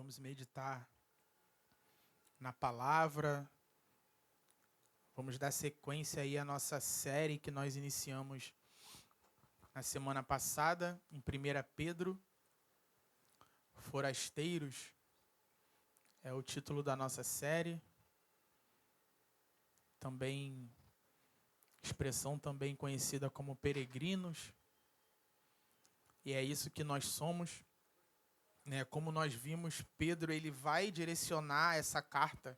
Vamos meditar na palavra. Vamos dar sequência aí à nossa série que nós iniciamos na semana passada, em 1 Pedro. Forasteiros é o título da nossa série. Também, expressão também conhecida como peregrinos. E é isso que nós somos. Como nós vimos, Pedro ele vai direcionar essa carta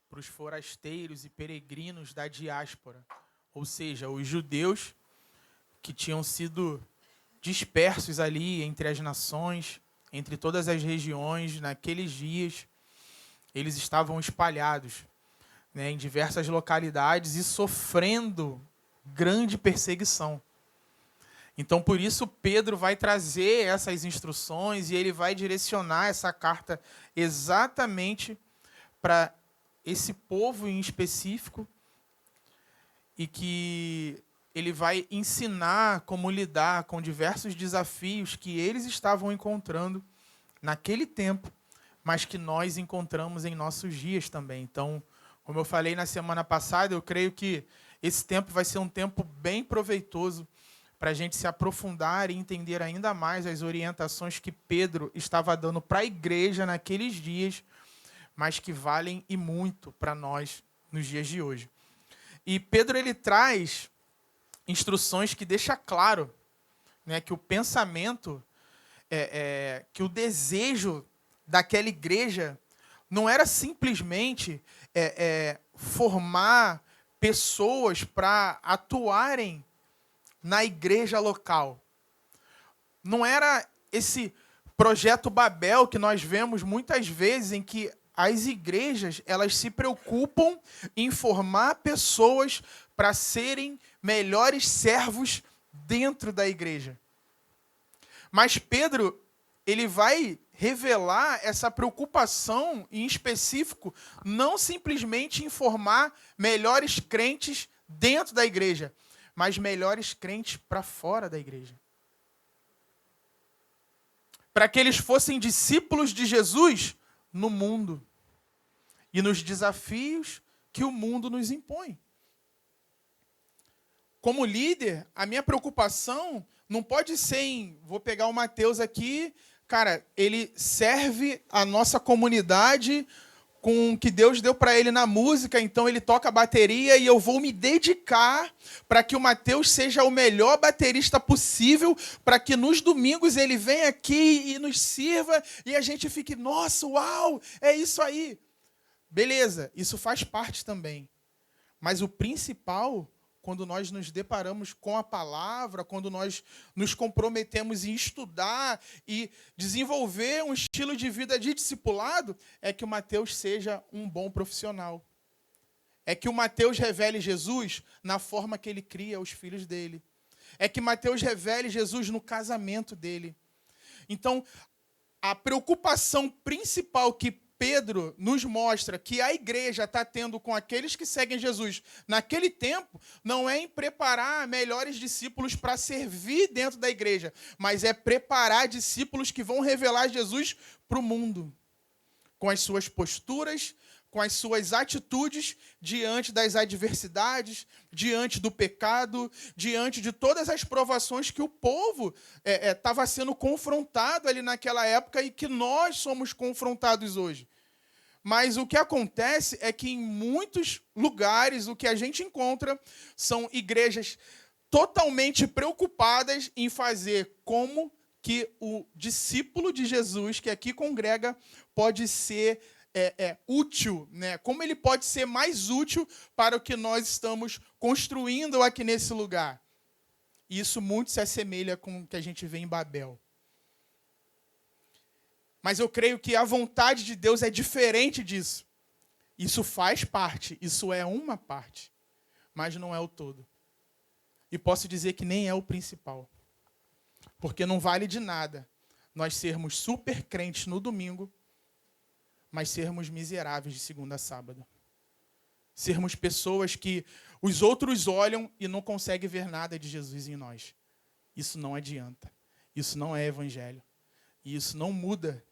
para os forasteiros e peregrinos da diáspora, ou seja, os judeus que tinham sido dispersos ali entre as nações, entre todas as regiões, naqueles dias, eles estavam espalhados, em diversas localidades e sofrendo grande perseguição. Então, por isso, Pedro vai trazer essas instruções e ele vai direcionar essa carta exatamente para esse povo em específico e que ele vai ensinar como lidar com diversos desafios que eles estavam encontrando naquele tempo, mas que nós encontramos em nossos dias também. Então, como eu falei na semana passada, eu creio que esse tempo vai ser um tempo bem proveitoso para a gente se aprofundar e entender ainda mais as orientações que Pedro estava dando para a igreja naqueles dias, mas que valem e muito para nós nos dias de hoje. E Pedro ele traz instruções que deixa claro, que o pensamento, que o desejo daquela igreja não era simplesmente formar pessoas para atuarem na igreja local. Não era esse projeto Babel que nós vemos muitas vezes em que as igrejas elas se preocupam em formar pessoas para serem melhores servos dentro da igreja. Mas Pedro, ele vai revelar essa preocupação em específico, não simplesmente em formar melhores crentes dentro da igreja, mas melhores crentes para fora da igreja. Para que eles fossem discípulos de Jesus no mundo e nos desafios que o mundo nos impõe. Como líder, a minha preocupação não pode ser em... Vou pegar o Mateus aqui, cara, ele serve a nossa comunidade com o que Deus deu para ele na música, então ele toca bateria e eu vou me dedicar para que o Mateus seja o melhor baterista possível, para que nos domingos ele venha aqui e nos sirva e a gente fique, nossa, uau, é isso aí. Beleza, isso faz parte também. Mas o principal, quando nós nos deparamos com a palavra, quando nós nos comprometemos em estudar e desenvolver um estilo de vida de discipulado, é que o Mateus seja um bom profissional. É que o Mateus revele Jesus na forma que ele cria os filhos dele. É que Mateus revele Jesus no casamento dele. Então, a preocupação principal que Pedro nos mostra que a igreja está tendo com aqueles que seguem Jesus naquele tempo, não é em preparar melhores discípulos para servir dentro da igreja, mas é preparar discípulos que vão revelar Jesus para o mundo, com as suas posturas, com as suas atitudes diante das adversidades, diante do pecado, diante de todas as provações que o povo estava sendo confrontado ali naquela época e que nós somos confrontados hoje. Mas o que acontece é que em muitos lugares o que a gente encontra são igrejas totalmente preocupadas em fazer como que o discípulo de Jesus que aqui congrega pode ser útil, como ele pode ser mais útil para o que nós estamos construindo aqui nesse lugar. E isso muito se assemelha com o que a gente vê em Babel. Mas eu creio que a vontade de Deus é diferente disso. Isso faz parte, isso é uma parte, mas não é o todo. E posso dizer que nem é o principal. Porque não vale de nada nós sermos super crentes no domingo, mas sermos miseráveis de segunda a sábado. Sermos pessoas que os outros olham e não conseguem ver nada de Jesus em nós. Isso não adianta. Isso não é evangelho. E isso não muda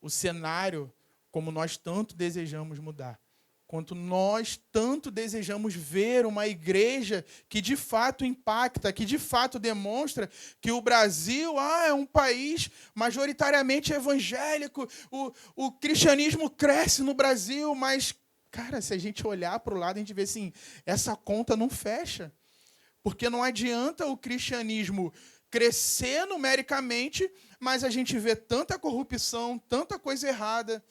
o cenário como nós tanto desejamos mudar. Quanto nós tanto desejamos ver uma igreja que de fato impacta, que de fato demonstra que o Brasil é um país majoritariamente evangélico, o cristianismo cresce no Brasil, mas, cara, se a gente olhar para o lado, a gente vê assim, essa conta não fecha. Porque não adianta o cristianismo crescer numericamente, mas a gente vê tanta corrupção, tanta coisa errada,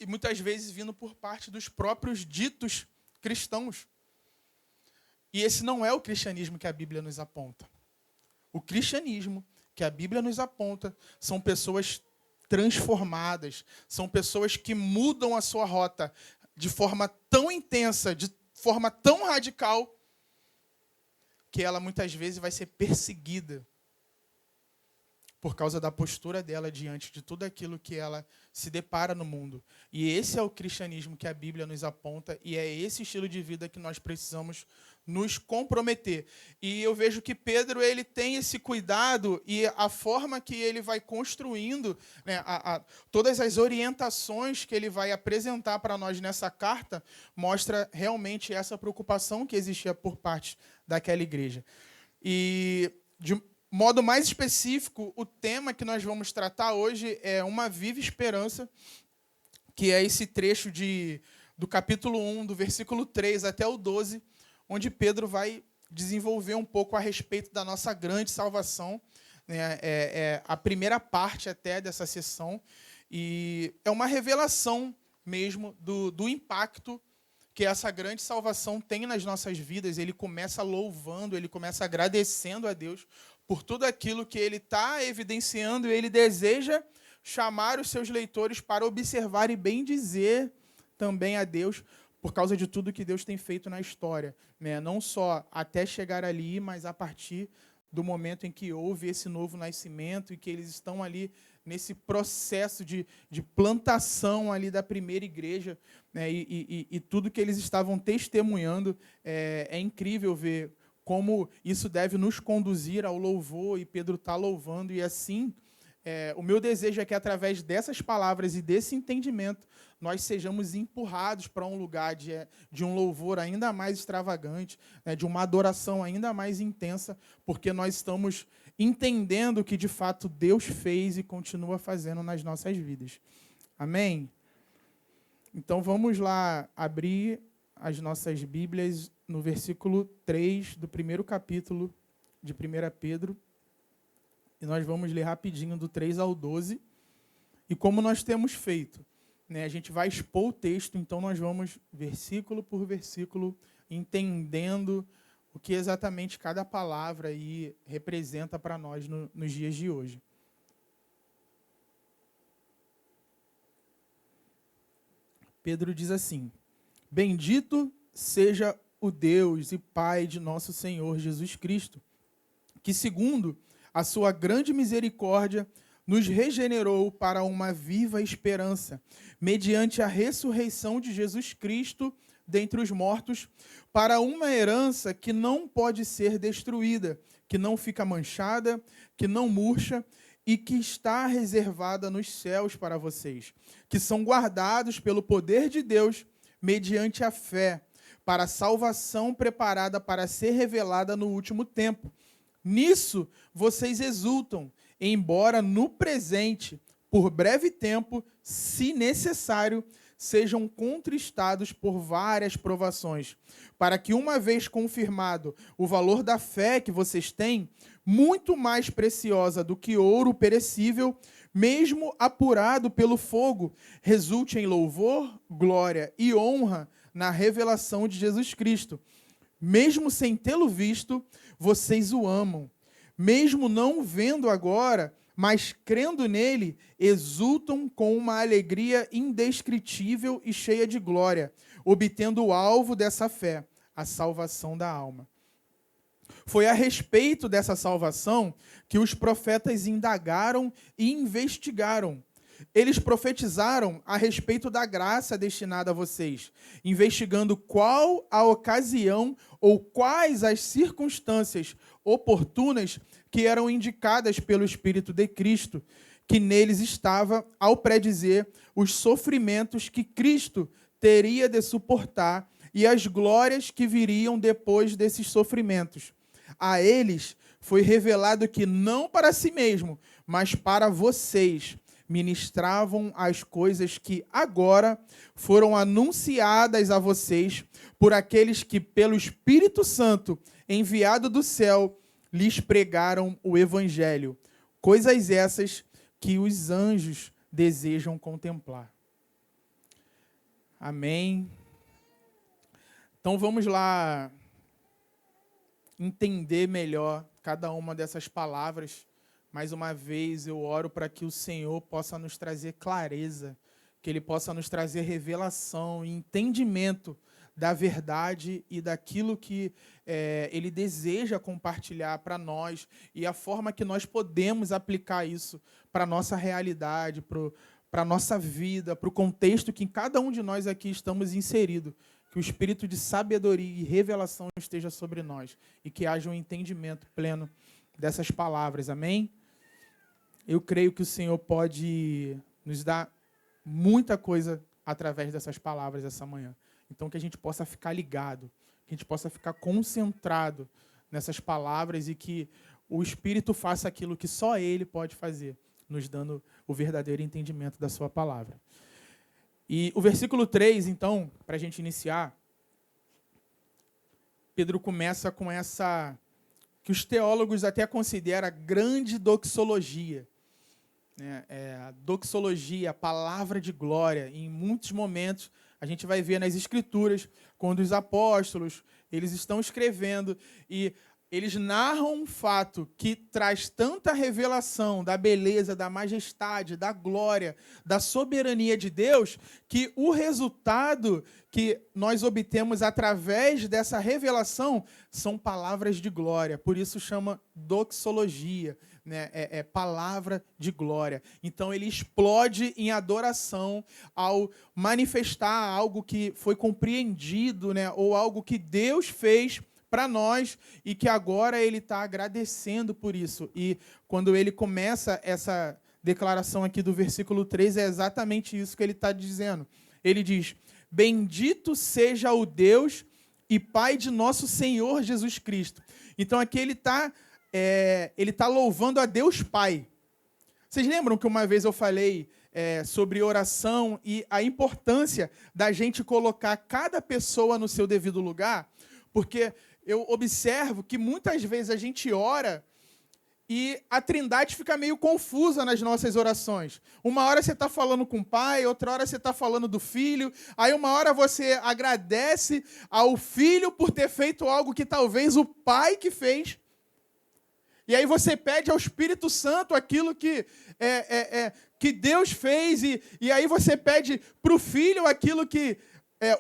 e muitas vezes vindo por parte dos próprios ditos cristãos. E esse não é o cristianismo que a Bíblia nos aponta. O cristianismo que a Bíblia nos aponta são pessoas transformadas, são pessoas que mudam a sua rota de forma tão intensa, de forma tão radical, que ela muitas vezes vai ser perseguida por causa da postura dela diante de tudo aquilo que ela se depara no mundo. E esse é o cristianismo que a Bíblia nos aponta, e é esse estilo de vida que nós precisamos nos comprometer. E eu vejo que Pedro ele tem esse cuidado, e a forma que ele vai construindo, né, todas as orientações que ele vai apresentar para nós nessa carta, mostra realmente essa preocupação que existia por parte daquela igreja. E de modo mais específico, o tema que nós vamos tratar hoje é uma viva esperança, que é esse trecho do capítulo 1, do versículo 3 até o 12, onde Pedro vai desenvolver um pouco a respeito da nossa grande salvação. Né? É a primeira parte até dessa sessão, e é uma revelação mesmo do impacto que essa grande salvação tem nas nossas vidas. Ele começa louvando, ele começa agradecendo a Deus por tudo aquilo que ele está evidenciando, e ele deseja chamar os seus leitores para observar e bem dizer também a Deus por causa de tudo que Deus tem feito na história. Né? Não só até chegar ali, mas a partir do momento em que houve esse novo nascimento e que eles estão ali nesse processo de plantação ali da primeira igreja, né? E tudo que eles estavam testemunhando. É incrível ver como isso deve nos conduzir ao louvor, e Pedro está louvando, e assim, o meu desejo é que através dessas palavras e desse entendimento, nós sejamos empurrados para um lugar de um louvor ainda mais extravagante, né, de uma adoração ainda mais intensa, porque nós estamos entendendo o que de fato Deus fez e continua fazendo nas nossas vidas. Amém? Então vamos lá abrir as nossas Bíblias no versículo 3 do primeiro capítulo de 1 Pedro, e nós vamos ler rapidinho do 3 ao 12, e como nós temos feito, né, a gente vai expor o texto, então nós vamos versículo por versículo, entendendo o que exatamente cada palavra aí representa para nós nos dias de hoje. Pedro diz assim: Bendito seja o Deus e Pai de nosso Senhor Jesus Cristo, que segundo a sua grande misericórdia nos regenerou para uma viva esperança, mediante a ressurreição de Jesus Cristo dentre os mortos, para uma herança que não pode ser destruída, que não fica manchada, que não murcha, e que está reservada nos céus para vocês, que são guardados pelo poder de Deus, mediante a fé, para a salvação preparada para ser revelada no último tempo. Nisso vocês exultam, embora no presente, por breve tempo, se necessário, sejam contristados por várias provações, para que, uma vez confirmado o valor da fé que vocês têm, muito mais preciosa do que ouro perecível, mesmo apurado pelo fogo, resulte em louvor, glória e honra na revelação de Jesus Cristo. Mesmo sem tê-lo visto, vocês o amam. Mesmo não o vendo agora, mas crendo nele, exultam com uma alegria indescritível e cheia de glória, obtendo o alvo dessa fé, a salvação da alma. Foi a respeito dessa salvação que os profetas indagaram e investigaram. Eles profetizaram a respeito da graça destinada a vocês, investigando qual a ocasião ou quais as circunstâncias oportunas que eram indicadas pelo Espírito de Cristo, que neles estava ao predizer os sofrimentos que Cristo teria de suportar e as glórias que viriam depois desses sofrimentos. A eles foi revelado que não para si mesmo, mas para vocês, ministravam as coisas que agora foram anunciadas a vocês por aqueles que, pelo Espírito Santo, enviado do céu, lhes pregaram o Evangelho. Coisas essas que os anjos desejam contemplar. Amém. Então vamos lá entender melhor cada uma dessas palavras. Mais uma vez eu oro para que o Senhor possa nos trazer clareza, que Ele possa nos trazer revelação e entendimento da verdade e daquilo que Ele deseja compartilhar para nós e a forma que nós podemos aplicar isso para a nossa realidade, para a nossa vida, para o contexto que cada um de nós aqui estamos inserido. Que o espírito de sabedoria e revelação esteja sobre nós e que haja um entendimento pleno dessas palavras. Amém? Eu creio que o Senhor pode nos dar muita coisa através dessas palavras essa manhã. Então, que a gente possa ficar ligado, que a gente possa ficar concentrado nessas palavras e que o Espírito faça aquilo que só Ele pode fazer, nos dando o verdadeiro entendimento da sua palavra. E o versículo 3, então, para a gente iniciar, Pedro começa com essa, que os teólogos até consideram a grande doxologia. A doxologia, a palavra de glória. Em muitos momentos, a gente vai ver nas Escrituras, quando os apóstolos eles estão escrevendo e eles narram um fato que traz tanta revelação da beleza, da majestade, da glória, da soberania de Deus, que o resultado que nós obtemos através dessa revelação são palavras de glória. Por isso chama doxologia, né? Palavra de glória. Então ele explode em adoração ao manifestar algo que foi compreendido, né? Ou algo que Deus fez para nós e que agora ele está agradecendo por isso. E quando ele começa essa declaração aqui do versículo 3, é exatamente isso que ele está dizendo. Ele diz, bendito seja o Deus e Pai de nosso Senhor Jesus Cristo. Então aqui ele tá louvando a Deus Pai. Vocês lembram que uma vez eu falei sobre oração e a importância da gente colocar cada pessoa no seu devido lugar? Porque eu observo que muitas vezes a gente ora e a Trindade fica meio confusa nas nossas orações. Uma hora você está falando com o Pai, outra hora você está falando do Filho, aí uma hora você agradece ao Filho por ter feito algo que talvez o Pai que fez, e aí você pede ao Espírito Santo aquilo que Deus fez, e aí você pede para o Filho aquilo que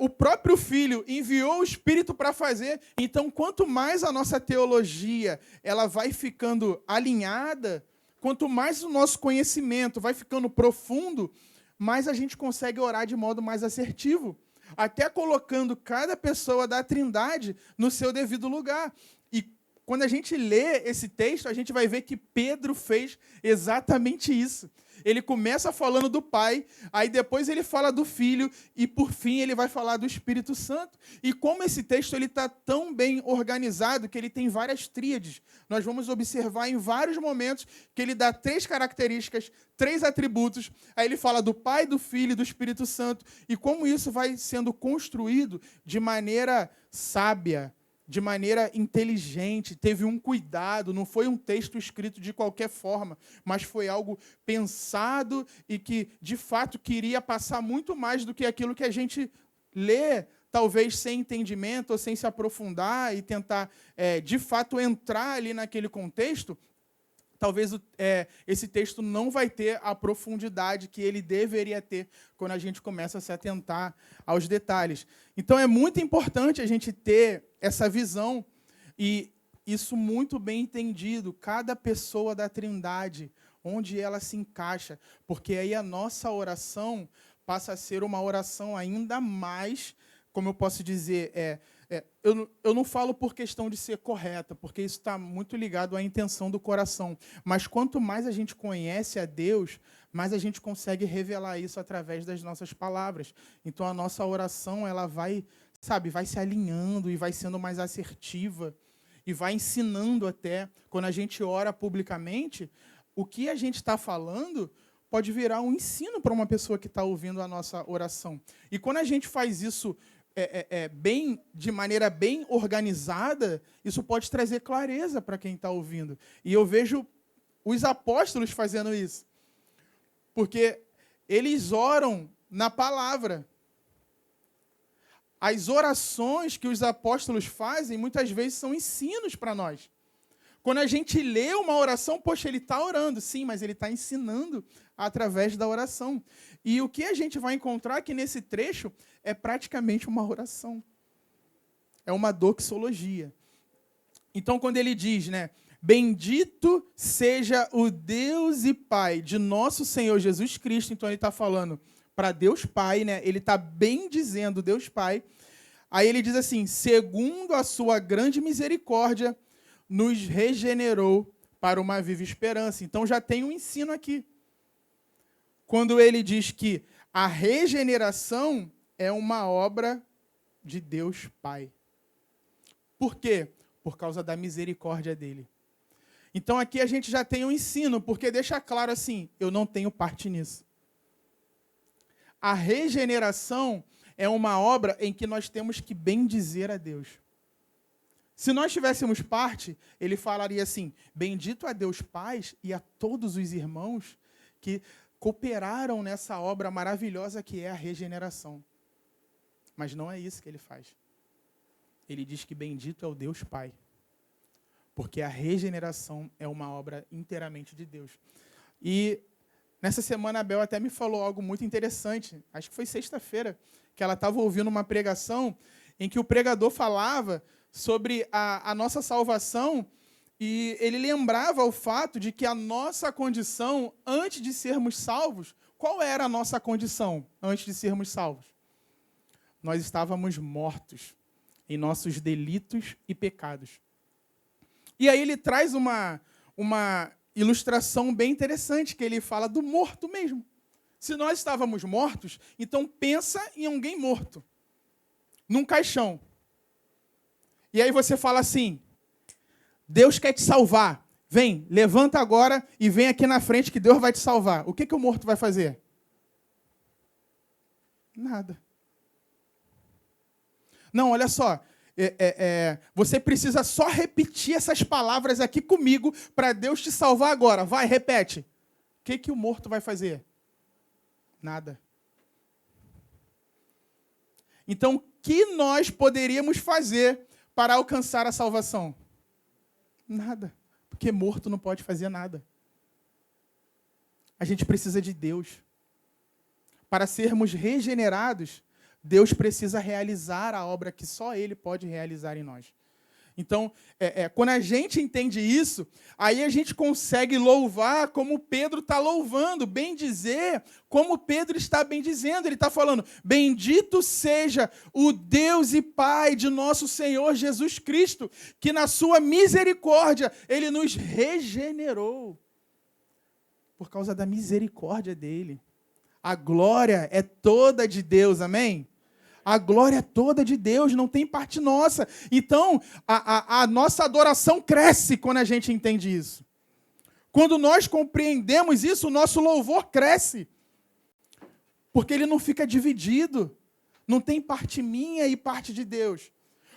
o próprio Filho enviou o Espírito para fazer. Então, quanto mais a nossa teologia ela vai ficando alinhada, quanto mais o nosso conhecimento vai ficando profundo, mais a gente consegue orar de modo mais assertivo, até colocando cada pessoa da Trindade no seu devido lugar. E quando a gente lê esse texto, a gente vai ver que Pedro fez exatamente isso. Ele começa falando do Pai, aí depois ele fala do Filho, e por fim ele vai falar do Espírito Santo. E como esse texto está tão bem organizado, que ele tem várias tríades, nós vamos observar em vários momentos que ele dá 3 características, 3 atributos, aí ele fala do Pai, do Filho e do Espírito Santo, e como isso vai sendo construído de maneira sábia, de maneira inteligente, teve um cuidado, não foi um texto escrito de qualquer forma, mas foi algo pensado e que, de fato, queria passar muito mais do que aquilo que a gente lê, talvez sem entendimento ou sem se aprofundar e tentar, de fato, entrar ali naquele contexto. Talvez esse texto não vai ter a profundidade que ele deveria ter quando a gente começa a se atentar aos detalhes. Então, é muito importante a gente ter essa visão e isso muito bem entendido, cada pessoa da Trindade, onde ela se encaixa, porque aí a nossa oração passa a ser uma oração ainda mais, como eu posso dizer, Eu não falo por questão de ser correta, porque isso está muito ligado à intenção do coração. Mas quanto mais a gente conhece a Deus, mais a gente consegue revelar isso através das nossas palavras. Então a nossa oração, ela vai, sabe, vai se alinhando e vai sendo mais assertiva e vai ensinando até. Quando a gente ora publicamente, o que a gente está falando pode virar um ensino para uma pessoa que está ouvindo a nossa oração. E quando a gente faz isso de maneira bem organizada, isso pode trazer clareza para quem está ouvindo. E eu vejo os apóstolos fazendo isso. Porque eles oram na palavra. As orações que os apóstolos fazem, muitas vezes, são ensinos para nós. Quando a gente lê uma oração, poxa, ele está orando. Sim, mas ele está ensinando através da oração. E o que a gente vai encontrar aqui nesse trecho é praticamente uma oração. É uma doxologia. Então, quando ele diz, né, bendito seja o Deus e Pai de nosso Senhor Jesus Cristo, então ele está falando para Deus Pai, né? Ele está bem dizendo Deus Pai. Aí ele diz assim, segundo a sua grande misericórdia, nos regenerou para uma viva esperança. Então já tem um ensino aqui. Quando ele diz que a regeneração é uma obra de Deus Pai. Por quê? Por causa da misericórdia dele. Então aqui a gente já tem um ensino, porque deixa claro assim, eu não tenho parte nisso. A regeneração é uma obra em que nós temos que bendizer a Deus. Se nós tivéssemos parte, ele falaria assim, bendito a Deus Pai e a todos os irmãos que cooperaram nessa obra maravilhosa que é a regeneração. Mas não é isso que ele faz. Ele diz que bendito é o Deus Pai. Porque a regeneração é uma obra inteiramente de Deus. E nessa semana a Bel até me falou algo muito interessante. Acho que foi sexta-feira, que ela estava ouvindo uma pregação em que o pregador falava sobre a nossa salvação e ele lembrava o fato de que a nossa condição, antes de sermos salvos, qual era a nossa condição antes de sermos salvos? Nós estávamos mortos em nossos delitos e pecados. E aí ele traz uma ilustração bem interessante, que ele fala do morto mesmo. Se nós estávamos mortos, então pensa em alguém morto, num caixão. E aí você fala assim, Deus quer te salvar. Vem, levanta agora e vem aqui na frente que Deus vai te salvar. O que o morto vai fazer? Nada. Não, olha só. Você precisa só repetir essas palavras aqui comigo para Deus te salvar agora. Vai, repete. O que o morto vai fazer? Nada. Então, o que nós poderíamos fazer para alcançar a salvação? Nada. Porque morto não pode fazer nada. A gente precisa de Deus. Para sermos regenerados, Deus precisa realizar a obra que só Ele pode realizar em nós. Então, quando a gente entende isso, aí a gente consegue louvar como Pedro está louvando, bem dizer como Pedro está bem dizendo. Ele está falando, bendito seja o Deus e Pai de nosso Senhor Jesus Cristo, que na sua misericórdia Ele nos regenerou. Por causa da misericórdia dEle. A glória é toda de Deus, amém? A glória é toda de Deus, não tem parte nossa. Então, a nossa adoração cresce quando a gente entende isso. Quando nós compreendemos isso, o nosso louvor cresce. Porque ele não fica dividido. Não tem parte minha e parte de Deus.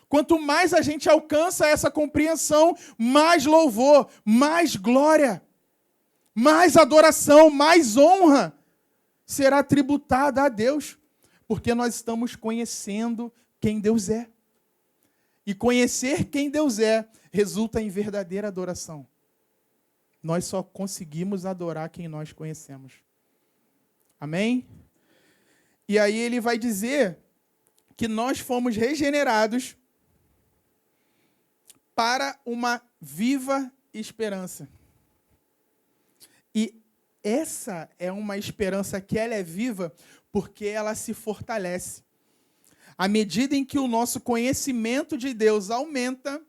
Quanto mais a gente alcança essa compreensão, mais louvor, mais glória, mais adoração, mais honra será tributada a Deus. Porque nós estamos conhecendo quem Deus é. E conhecer quem Deus é resulta em verdadeira adoração. Nós só conseguimos adorar quem nós conhecemos. Amém? E aí ele vai dizer que nós fomos regenerados para uma viva esperança. E essa é uma esperança que ela é viva porque ela se fortalece. À medida em que o nosso conhecimento de Deus aumenta,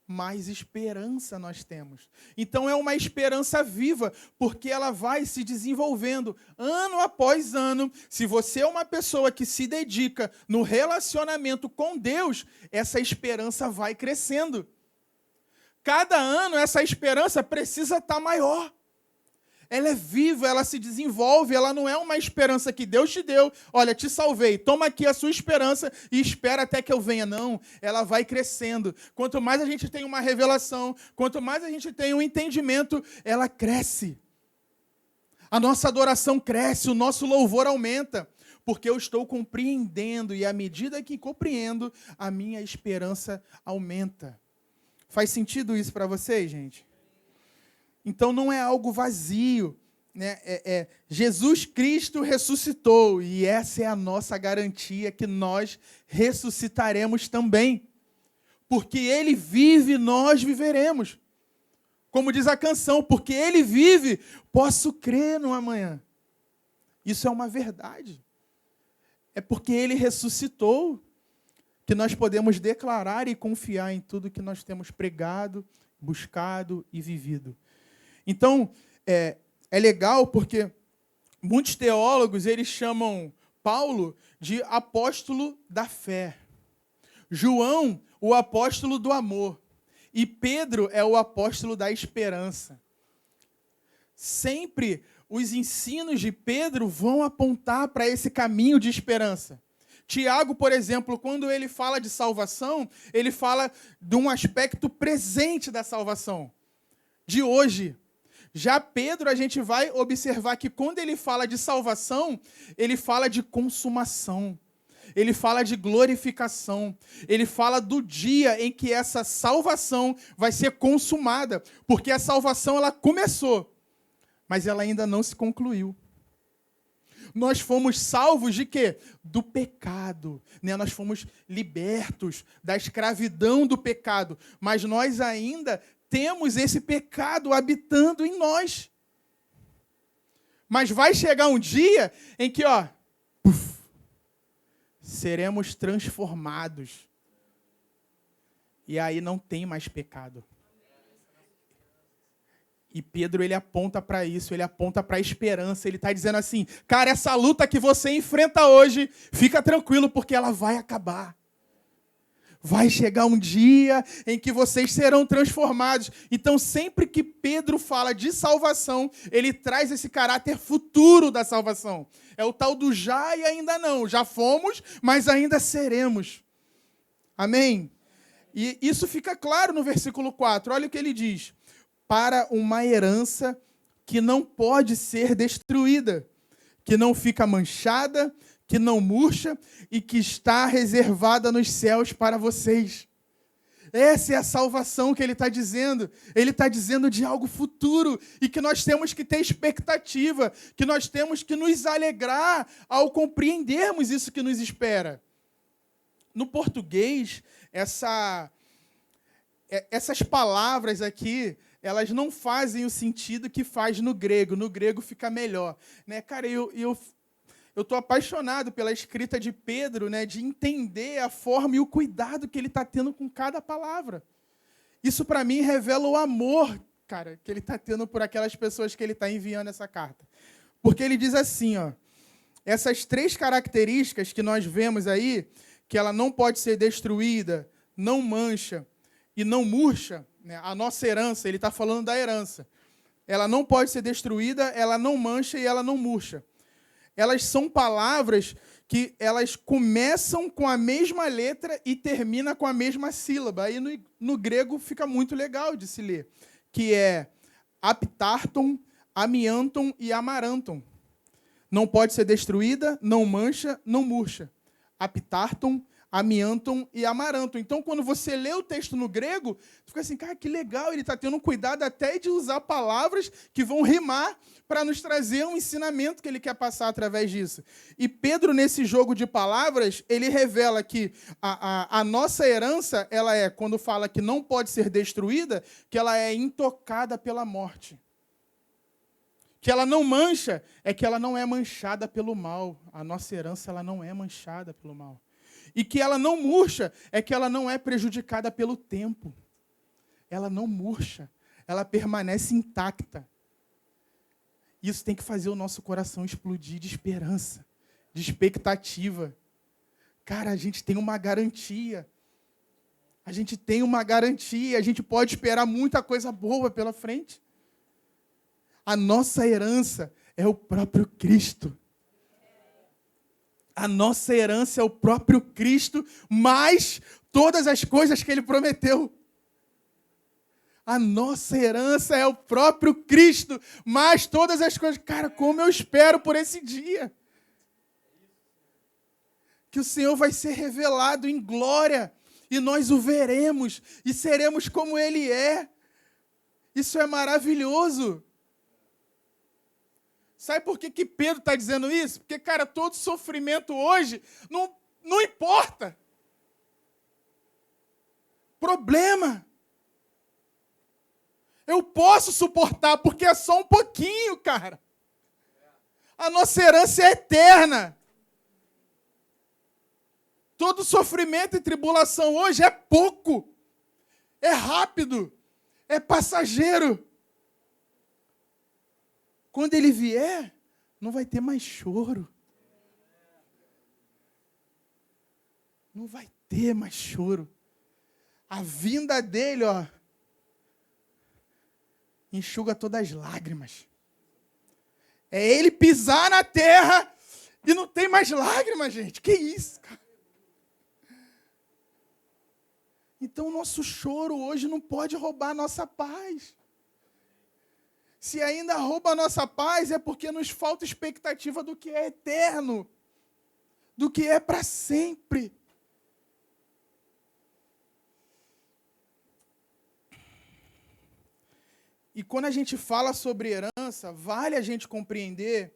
mais esperança nós temos. Então é uma esperança viva, porque ela vai se desenvolvendo ano após ano. Se você é uma pessoa que se dedica no relacionamento com Deus, essa esperança vai crescendo. Cada ano essa esperança precisa estar maior. Ela é viva, ela se desenvolve, ela não é uma esperança que Deus te deu. Olha, te salvei, toma aqui a sua esperança e espera até que eu venha. Não, ela vai crescendo. Quanto mais a gente tem uma revelação, quanto mais a gente tem um entendimento, ela cresce. A nossa adoração cresce, o nosso louvor aumenta, porque eu estou compreendendo e à medida que compreendo, a minha esperança aumenta. Faz sentido isso para vocês, gente? Então não é algo vazio, né? Jesus Cristo ressuscitou e essa é a nossa garantia que nós ressuscitaremos também. Porque Ele vive, nós viveremos. Como diz a canção, porque Ele vive, posso crer no amanhã. Isso é uma verdade. É porque Ele ressuscitou que nós podemos declarar e confiar em tudo que nós temos pregado, buscado e vivido. Então, é legal porque muitos teólogos eles chamam Paulo de apóstolo da fé. João, o apóstolo do amor. E Pedro é o apóstolo da esperança. Sempre os ensinos de Pedro vão apontar para esse caminho de esperança. Tiago, por exemplo, quando ele fala de salvação, ele fala de um aspecto presente da salvação, de hoje. Já Pedro, a gente vai observar que quando ele fala de salvação, ele fala de consumação, ele fala de glorificação, ele fala do dia em que essa salvação vai ser consumada, porque a salvação ela começou, mas ela ainda não se concluiu. Nós fomos salvos de quê? Do pecado, né? Nós fomos libertos da escravidão do pecado, mas nós ainda temos esse pecado habitando em nós. Mas vai chegar um dia em que, seremos transformados. E aí não tem mais pecado. E Pedro, ele aponta para isso, ele aponta para a esperança. Ele está dizendo assim, cara, essa luta que você enfrenta hoje, fica tranquilo, porque ela vai acabar. Vai chegar um dia em que vocês serão transformados. Então, sempre que Pedro fala de salvação, ele traz esse caráter futuro da salvação. É o tal do já e ainda não. Já fomos, mas ainda seremos. Amém? E isso fica claro no versículo 4. Olha o que ele diz. Para uma herança que não pode ser destruída, que não fica manchada, que não murcha e que está reservada nos céus para vocês. Essa é a salvação que ele está dizendo. Ele está dizendo de algo futuro e que nós temos que ter expectativa, que nós temos que nos alegrar ao compreendermos isso que nos espera. No português, essas palavras aqui, elas não fazem o sentido que faz no grego. No grego fica melhor. Né? Cara, eu estou apaixonado pela escrita de Pedro, né, de entender a forma e o cuidado que ele está tendo com cada palavra. Isso, para mim, revela o amor, cara, que ele está tendo por aquelas pessoas que ele está enviando essa carta. Porque ele diz assim, essas 3 características que nós vemos aí, que ela não pode ser destruída, não mancha e não murcha, né, a nossa herança, ele está falando da herança. Ela não pode ser destruída, ela não mancha e ela não murcha. Elas são palavras que elas começam com a mesma letra e terminam com a mesma sílaba. Aí no grego fica muito legal de se ler, que é aptarton, amianton e amaranton. Não pode ser destruída, não mancha, não murcha. Aptarton, amianton e amaranton. Então, quando você lê o texto no grego, você fica assim, cara, que legal, ele está tendo cuidado até de usar palavras que vão rimar para nos trazer um ensinamento que ele quer passar através disso. E Pedro, nesse jogo de palavras, ele revela que a nossa herança, ela é, quando fala que não pode ser destruída, que ela é intocada pela morte. Que ela não mancha, é que ela não é manchada pelo mal. A nossa herança, ela não é manchada pelo mal. E que ela não murcha é que ela não é prejudicada pelo tempo. Ela não murcha, ela permanece intacta. Isso tem que fazer o nosso coração explodir de esperança, de expectativa. Cara, a gente tem uma garantia. A gente tem uma garantia, a gente pode esperar muita coisa boa pela frente. A nossa herança é o próprio Cristo. A nossa herança é o próprio Cristo, mais todas as coisas que Ele prometeu. A nossa herança é o próprio Cristo, mais todas as coisas. Cara, como eu espero por esse dia. Que o Senhor vai ser revelado em glória, e nós o veremos, e seremos como Ele é. Isso é maravilhoso. Sabe por que Pedro está dizendo isso? Porque, cara, todo sofrimento hoje não importa. Problema. Eu posso suportar, porque é só um pouquinho, cara. A nossa herança é eterna. Todo sofrimento e tribulação hoje é pouco. É rápido. É passageiro. Quando ele vier, não vai ter mais choro. Não vai ter mais choro. A vinda dele, ó, enxuga todas as lágrimas. É ele pisar na terra e não tem mais lágrimas, gente. Que isso, cara? Então o nosso choro hoje não pode roubar a nossa paz. Se ainda rouba a nossa paz, é porque nos falta expectativa do que é eterno, do que é para sempre. E quando a gente fala sobre herança, vale a gente compreender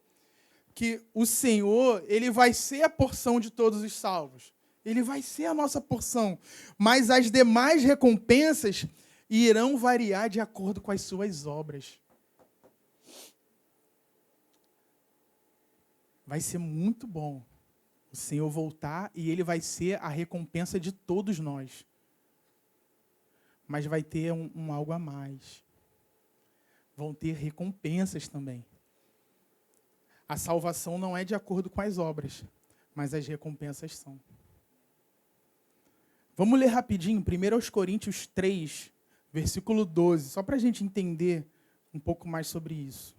que o Senhor, Ele vai ser a porção de todos os salvos. Ele vai ser a nossa porção. Mas as demais recompensas irão variar de acordo com as suas obras. Vai ser muito bom o Senhor voltar e Ele vai ser a recompensa de todos nós. Mas vai ter um algo a mais. Vão ter recompensas também. A salvação não é de acordo com as obras, mas as recompensas são. Vamos ler rapidinho, 1 Coríntios 3, versículo 12, só para a gente entender um pouco mais sobre isso.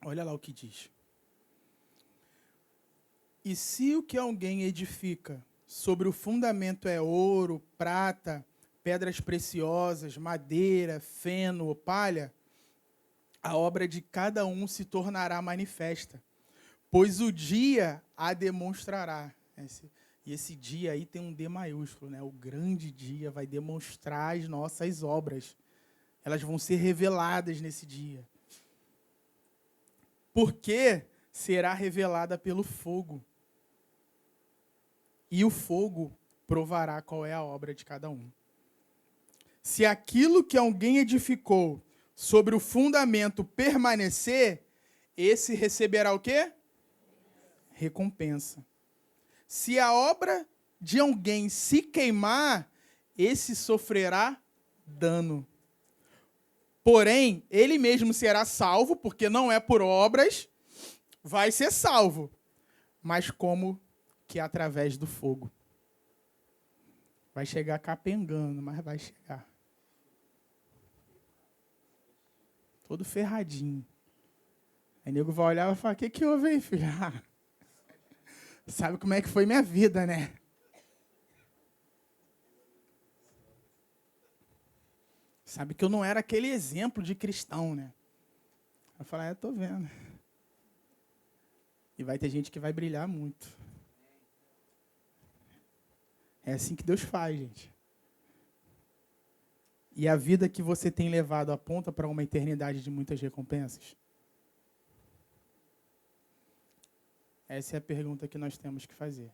Olha lá o que diz. E se o que alguém edifica sobre o fundamento é ouro, prata, pedras preciosas, madeira, feno ou palha, a obra de cada um se tornará manifesta, pois o dia a demonstrará. E esse dia aí tem um D maiúsculo, né? O grande dia vai demonstrar as nossas obras. Elas vão ser reveladas nesse dia. Porque será revelada pelo fogo. E o fogo provará qual é a obra de cada um. Se aquilo que alguém edificou sobre o fundamento permanecer, esse receberá o quê? Recompensa. Se a obra de alguém se queimar, esse sofrerá dano. Porém, ele mesmo será salvo, porque não é por obras, vai ser salvo. Mas como que através do fogo. Vai chegar capengando, mas vai chegar. Todo ferradinho. Aí o nego vai olhar e vai falar, o que houve aí, filho? Sabe como é que foi minha vida, né? Sabe que eu não era aquele exemplo de cristão, né? Vai falar, tô vendo. E vai ter gente que vai brilhar muito. É assim que Deus faz, gente. E a vida que você tem levado aponta para uma eternidade de muitas recompensas? Essa é a pergunta que nós temos que fazer.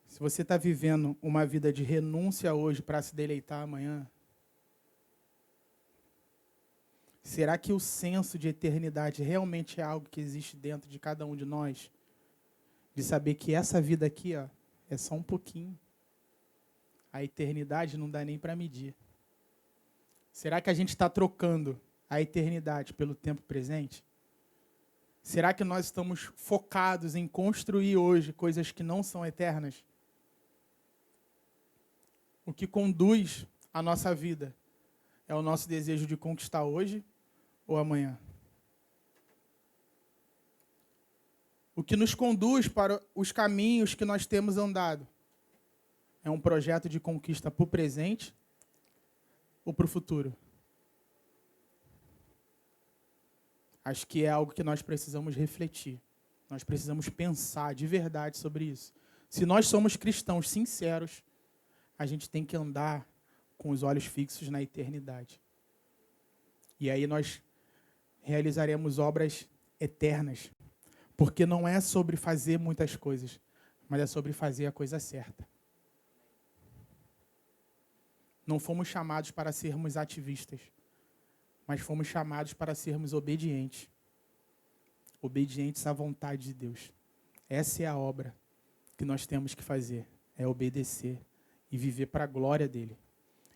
Se você está vivendo uma vida de renúncia hoje para se deleitar amanhã, Será que o senso de eternidade realmente é algo que existe dentro de cada um de nós? De saber que essa vida aqui, ó, é só um pouquinho. A eternidade não dá nem para medir. Será que a gente está trocando a eternidade pelo tempo presente? Será que nós estamos focados em construir hoje coisas que não são eternas? O que conduz a nossa vida é o nosso desejo de conquistar hoje ou amanhã? O que nos conduz para os caminhos que nós temos andado é um projeto de conquista para o presente ou para o futuro? Acho que é algo que nós precisamos refletir. Nós precisamos pensar de verdade sobre isso. Se nós somos cristãos sinceros, a gente tem que andar com os olhos fixos na eternidade. E aí nós realizaremos obras eternas. Porque não é sobre fazer muitas coisas, mas é sobre fazer a coisa certa. Não fomos chamados para sermos ativistas, mas fomos chamados para sermos obedientes. Obedientes à vontade de Deus. Essa é a obra que nós temos que fazer, é obedecer e viver para a glória dele.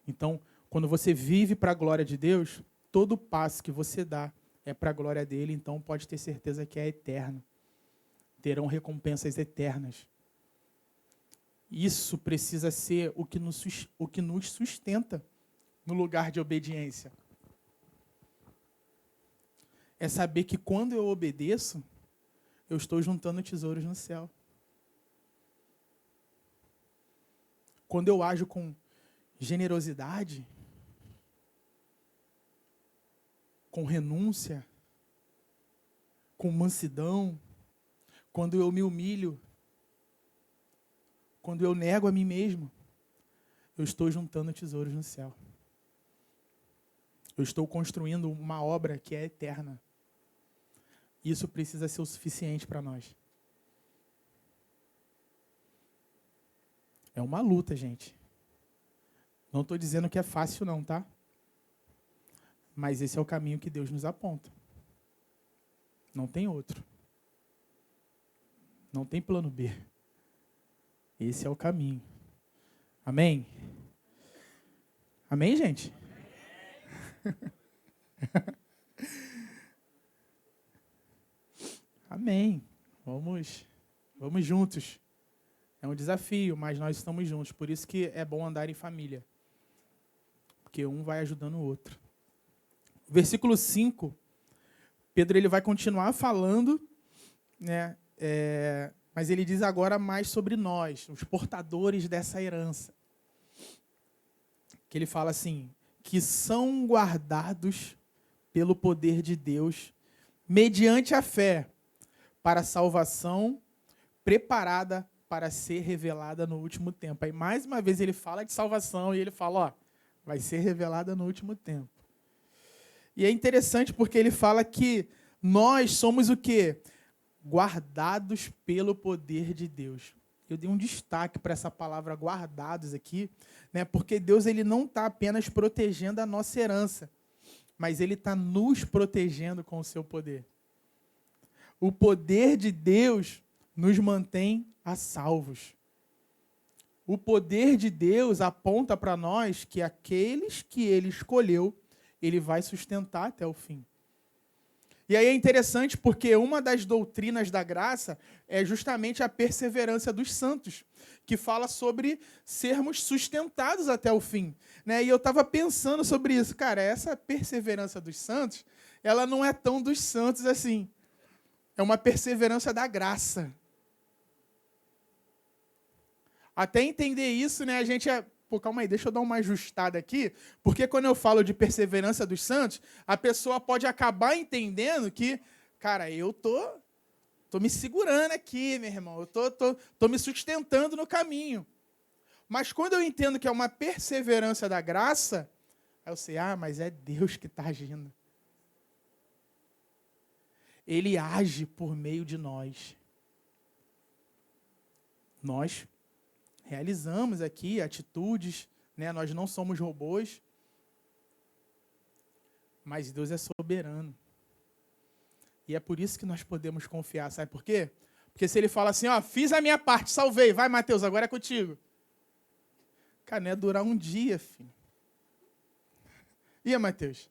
Então, quando você vive para a glória de Deus, todo passo que você dá é para a glória dele, então pode ter certeza que é eterno. Terão recompensas eternas. Isso precisa ser o que nos sustenta no lugar de obediência. É saber que quando eu obedeço, eu estou juntando tesouros no céu. Quando eu ajo com generosidade, com renúncia, com mansidão, quando eu me humilho, quando eu nego a mim mesmo, eu estou juntando tesouros no céu. Eu estou construindo uma obra que é eterna. Isso precisa ser o suficiente para nós. É uma luta, gente. Não estou dizendo que é fácil não, tá? Mas esse é o caminho que Deus nos aponta. Não tem outro. Não tem plano B. Esse é o caminho. Amém? Amém, gente? Amém. Vamos juntos. É um desafio, mas nós estamos juntos. Por isso que é bom andar em família. Porque um vai ajudando o outro. Versículo 5, Pedro ele vai continuar falando, né? Mas ele diz agora mais sobre nós, os portadores dessa herança. Que ele fala assim, que são guardados pelo poder de Deus, mediante a fé, para a salvação preparada para ser revelada no último tempo. Aí mais uma vez ele fala de salvação e ele fala, ó, vai ser revelada no último tempo. E é interessante porque ele fala que nós somos o quê? Guardados pelo poder de Deus. Eu dei um destaque para essa palavra guardados aqui, né? Porque Deus ele não está apenas protegendo a nossa herança, mas Ele está nos protegendo com o seu poder. O poder de Deus nos mantém a salvos. O poder de Deus aponta para nós que aqueles que Ele escolheu, Ele vai sustentar até o fim. E aí é interessante porque uma das doutrinas da graça é justamente a perseverança dos santos, que fala sobre sermos sustentados até o fim, né? E eu estava pensando sobre isso. Cara, essa perseverança dos santos, ela não é tão dos santos assim. É uma perseverança da graça. Até entender isso, né, a gente é... Pô, calma aí, deixa eu dar uma ajustada aqui, porque quando eu falo de perseverança dos santos, a pessoa pode acabar entendendo que, cara, eu tô me segurando aqui, meu irmão, eu tô me sustentando no caminho. Mas quando eu entendo que é uma perseverança da graça, aí eu sei, mas é Deus que está agindo. Ele age por meio de nós. Nós realizamos aqui atitudes, né? Nós não somos robôs. Mas Deus é soberano. E é por isso que nós podemos confiar. Sabe por quê? Porque se ele fala assim, ó, fiz a minha parte, salvei, vai, Mateus, agora é contigo. Cara, não ia durar um dia, filho. Ia, Mateus?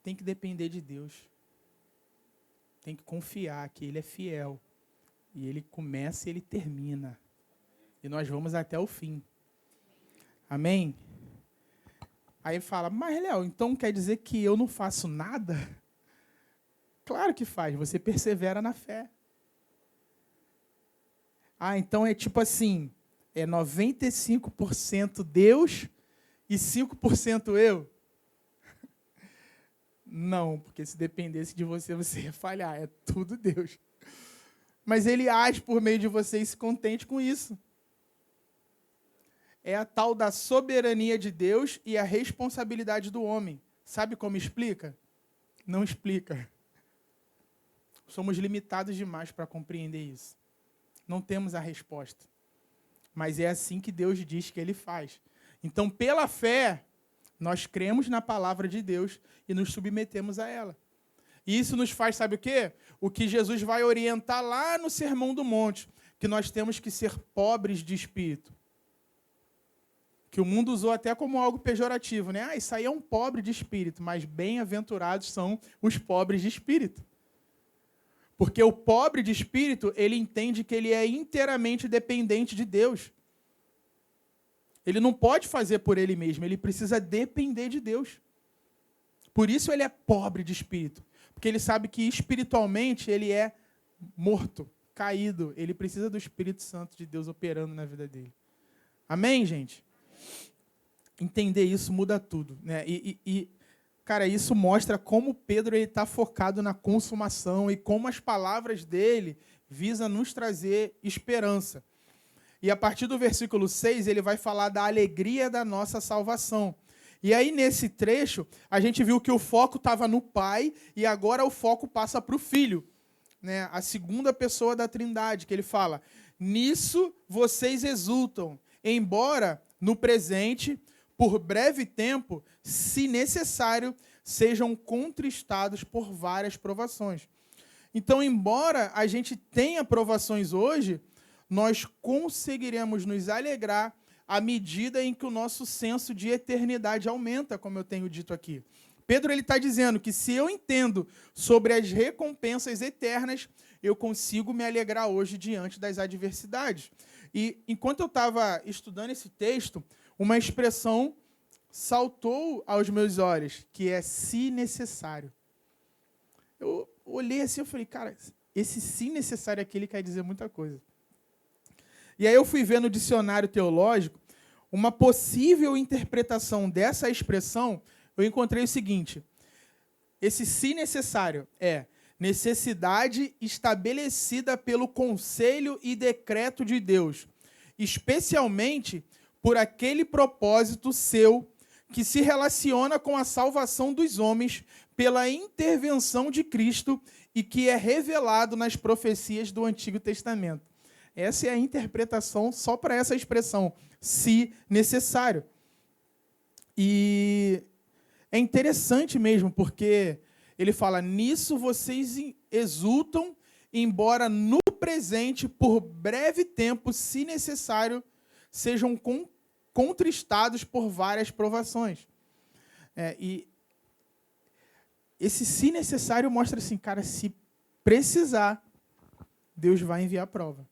Tem que depender de Deus. Tem que confiar que Ele é fiel. E Ele começa e Ele termina. E nós vamos até o fim. Amém? Aí fala, mas Léo, então quer dizer que eu não faço nada? Claro que faz, você persevera na fé. Ah, então é tipo assim, é 95% Deus e 5% eu? Não, porque se dependesse de você, você ia falhar, é tudo Deus. Mas Ele age por meio de você e se contente com isso. É a tal da soberania de Deus e a responsabilidade do homem. Sabe como explica? Não explica. Somos limitados demais para compreender isso. Não temos a resposta. Mas é assim que Deus diz que Ele faz. Então, pela fé, nós cremos na palavra de Deus e nos submetemos a ela. E isso nos faz, sabe o quê? O que Jesus vai orientar lá no Sermão do Monte, que nós temos que ser pobres de espírito. Que o mundo usou até como algo pejorativo, né? Ah, isso aí é um pobre de espírito, mas bem-aventurados são os pobres de espírito. Porque o pobre de espírito, ele entende que ele é inteiramente dependente de Deus. Ele não pode fazer por ele mesmo, ele precisa depender de Deus. Por isso ele é pobre de espírito. Porque ele sabe que espiritualmente ele é morto, caído. Ele precisa do Espírito Santo de Deus operando na vida dele. Amém, gente? Entender isso muda tudo, né? Cara, isso mostra como Pedro está focado na consumação e como as palavras dele visam nos trazer esperança. E a partir do versículo 6, ele vai falar da alegria da nossa salvação. E aí, nesse trecho, a gente viu que o foco estava no Pai e agora o foco passa para o Filho, né? A segunda pessoa da Trindade, que ele fala, nisso vocês exultam, embora no presente, por breve tempo, se necessário, sejam contristados por várias provações. Então, embora a gente tenha provações hoje, nós conseguiremos nos alegrar à medida em que o nosso senso de eternidade aumenta, como eu tenho dito aqui. Pedro está dizendo que se eu entendo sobre as recompensas eternas, eu consigo me alegrar hoje diante das adversidades. E enquanto eu estava estudando esse texto, uma expressão saltou aos meus olhos, que é se necessário. Eu olhei assim e falei, cara, esse se necessário aqui ele quer dizer muita coisa. E aí eu fui ver no dicionário teológico uma possível interpretação dessa expressão, eu encontrei o seguinte, esse se necessário é necessidade estabelecida pelo conselho e decreto de Deus, especialmente por aquele propósito seu que se relaciona com a salvação dos homens pela intervenção de Cristo e que é revelado nas profecias do Antigo Testamento. Essa é a interpretação só para essa expressão, se necessário. E é interessante mesmo, porque ele fala, nisso vocês exultam, embora no presente, por breve tempo, se necessário, sejam contristados por várias provações. E esse se necessário mostra assim, cara, se precisar, Deus vai enviar prova.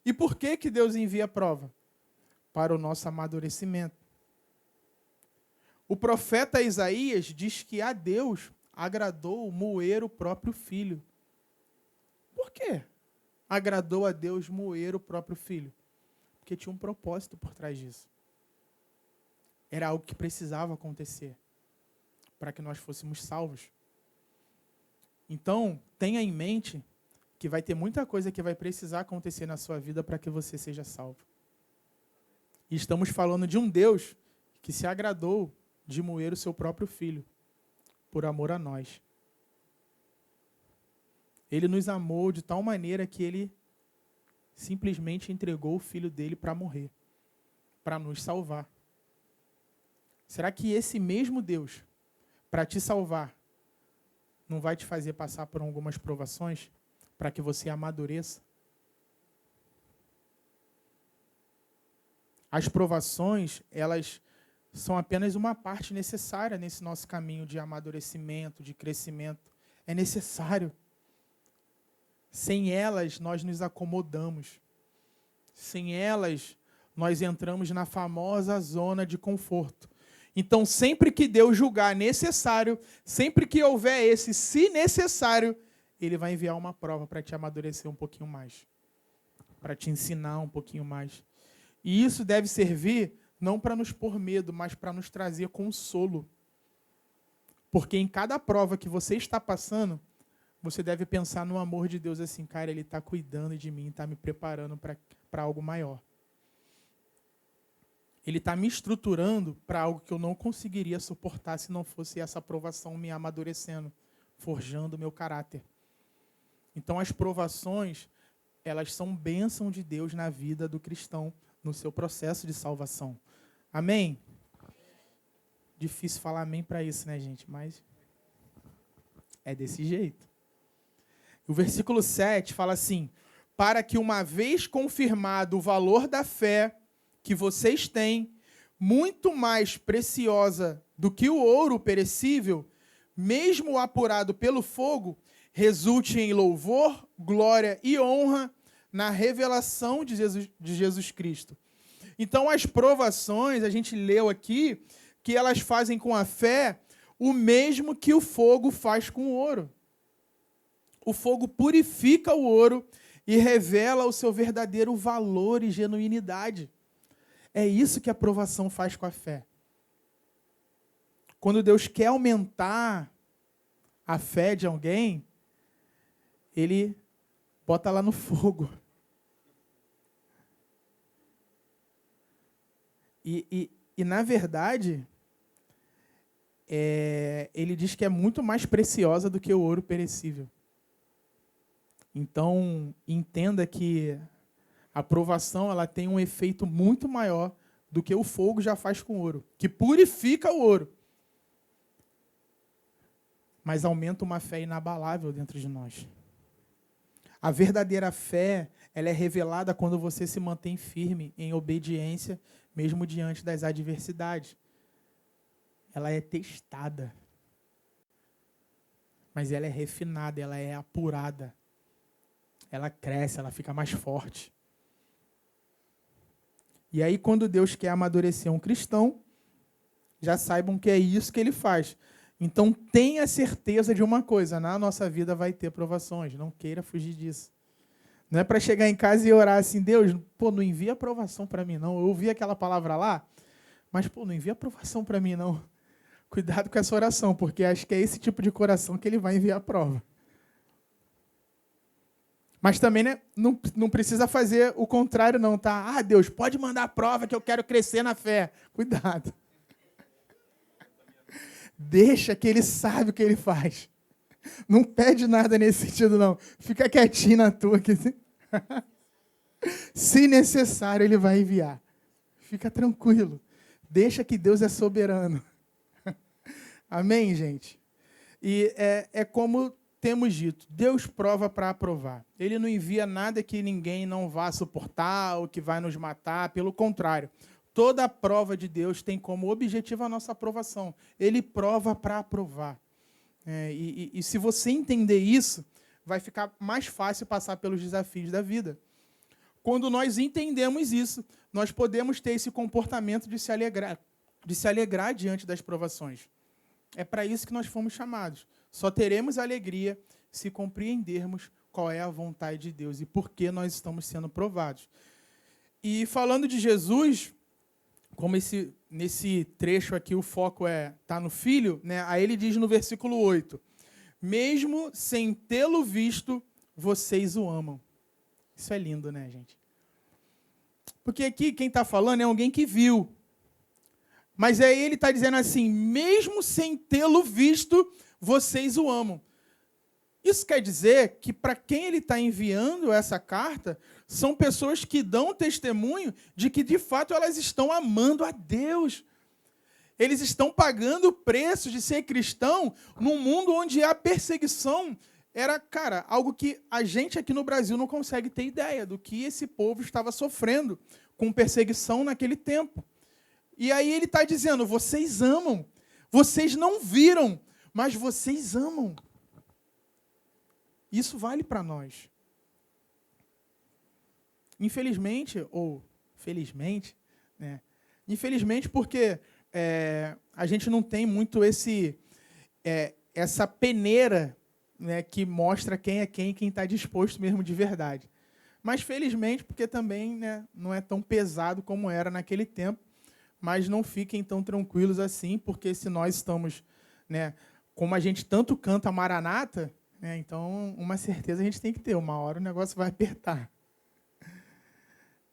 E por que que Deus envia prova? Para o nosso amadurecimento. O profeta Isaías diz que a Deus agradou moer o próprio filho. Por quê? Agradou a Deus moer o próprio filho? Porque tinha um propósito por trás disso. Era algo que precisava acontecer para que nós fôssemos salvos. Então, tenha em mente que vai ter muita coisa que vai precisar acontecer na sua vida para que você seja salvo. E estamos falando de um Deus que se agradou de moer o seu próprio filho, por amor a nós. Ele nos amou de tal maneira que ele simplesmente entregou o filho dele para morrer, para nos salvar. Será que esse mesmo Deus, para te salvar, não vai te fazer passar por algumas provações para que você amadureça? As provações, elas são apenas uma parte necessária nesse nosso caminho de amadurecimento, de crescimento. É necessário. Sem elas, nós nos acomodamos. Sem elas, nós entramos na famosa zona de conforto. Então, sempre que Deus julgar necessário, sempre que houver esse se necessário, Ele vai enviar uma prova para te amadurecer um pouquinho mais, para te ensinar um pouquinho mais. E isso deve servir não para nos pôr medo, mas para nos trazer consolo. Porque em cada prova que você está passando, você deve pensar no amor de Deus assim, cara, Ele está cuidando de mim, está me preparando para algo maior. Ele está me estruturando para algo que eu não conseguiria suportar se não fosse essa provação me amadurecendo, forjando o meu caráter. Então as provações, elas são bênção de Deus na vida do cristão, no seu processo de salvação. Amém? Difícil falar amém para isso, né, gente? Mas é desse jeito. O versículo 7 fala assim: para que uma vez confirmado o valor da fé que vocês têm, muito mais preciosa do que o ouro perecível, mesmo apurado pelo fogo, resulte em louvor, glória e honra na revelação de Jesus Cristo. Então, as provações, a gente leu aqui, que elas fazem com a fé o mesmo que o fogo faz com o ouro. O fogo purifica o ouro e revela o seu verdadeiro valor e genuinidade. É isso que a provação faz com a fé. Quando Deus quer aumentar a fé de alguém, Ele bota lá no fogo. E na verdade, Ele diz que é muito mais preciosa do que o ouro perecível. Então, entenda que a provação ela tem um efeito muito maior do que o fogo já faz com o ouro, que purifica o ouro, mas aumenta uma fé inabalável dentro de nós. A verdadeira fé, ela é revelada quando você se mantém firme em obediência, mesmo diante das adversidades. Ela é testada, mas ela é refinada, ela é apurada. Ela cresce, ela fica mais forte. E aí, quando Deus quer amadurecer um cristão, já saibam que é isso que Ele faz. Então, tenha certeza de uma coisa, na nossa vida vai ter provações, não queira fugir disso. Não é para chegar em casa e orar assim, Deus, não envia provação para mim, não. Eu ouvi aquela palavra lá, mas, não envia provação para mim, não. Cuidado com essa oração, porque acho que é esse tipo de coração que Ele vai enviar a prova. Mas também, né, não precisa fazer o contrário, não, tá? Ah, Deus, pode mandar a prova que eu quero crescer na fé. Cuidado. Deixa que Ele sabe o que Ele faz. Não pede nada nesse sentido, não. Fica quietinho na tua. Aqui. Se necessário, Ele vai enviar. Fica tranquilo. Deixa que Deus é soberano. Amém, gente? E é como temos dito, Deus prova para aprovar. Ele não envia nada que ninguém não vá suportar ou que vai nos matar. Pelo contrário, toda a prova de Deus tem como objetivo a nossa aprovação. Ele prova para aprovar. E se você entender isso, vai ficar mais fácil passar pelos desafios da vida. Quando nós entendemos isso, nós podemos ter esse comportamento de se alegrar diante das provações. É para isso que nós fomos chamados. Só teremos alegria se compreendermos qual é a vontade de Deus e por que nós estamos sendo provados. E falando de Jesus, como nesse trecho aqui o foco tá no Filho, né? Aí ele diz no versículo 8, mesmo sem tê-lo visto, vocês o amam. Isso é lindo, né, gente? Porque aqui quem está falando é alguém que viu. Mas aí ele está dizendo assim, mesmo sem tê-lo visto, vocês o amam. Isso quer dizer que para quem ele está enviando essa carta, são pessoas que dão testemunho de que, de fato, elas estão amando a Deus. Eles estão pagando o preço de ser cristão num mundo onde a perseguição era, cara, algo que a gente aqui no Brasil não consegue ter ideia do que esse povo estava sofrendo com perseguição naquele tempo. E aí ele está dizendo, vocês amam, vocês não viram, mas vocês amam. Isso vale para nós. Infelizmente, ou felizmente, né? Infelizmente porque a gente não tem muito essa peneira, né, que mostra quem é quem está disposto mesmo de verdade. Mas felizmente porque também, né, não é tão pesado como era naquele tempo, mas não fiquem tão tranquilos assim, porque se nós estamos, né, como a gente tanto canta Maranata, então, uma certeza a gente tem que ter. Uma hora o negócio vai apertar.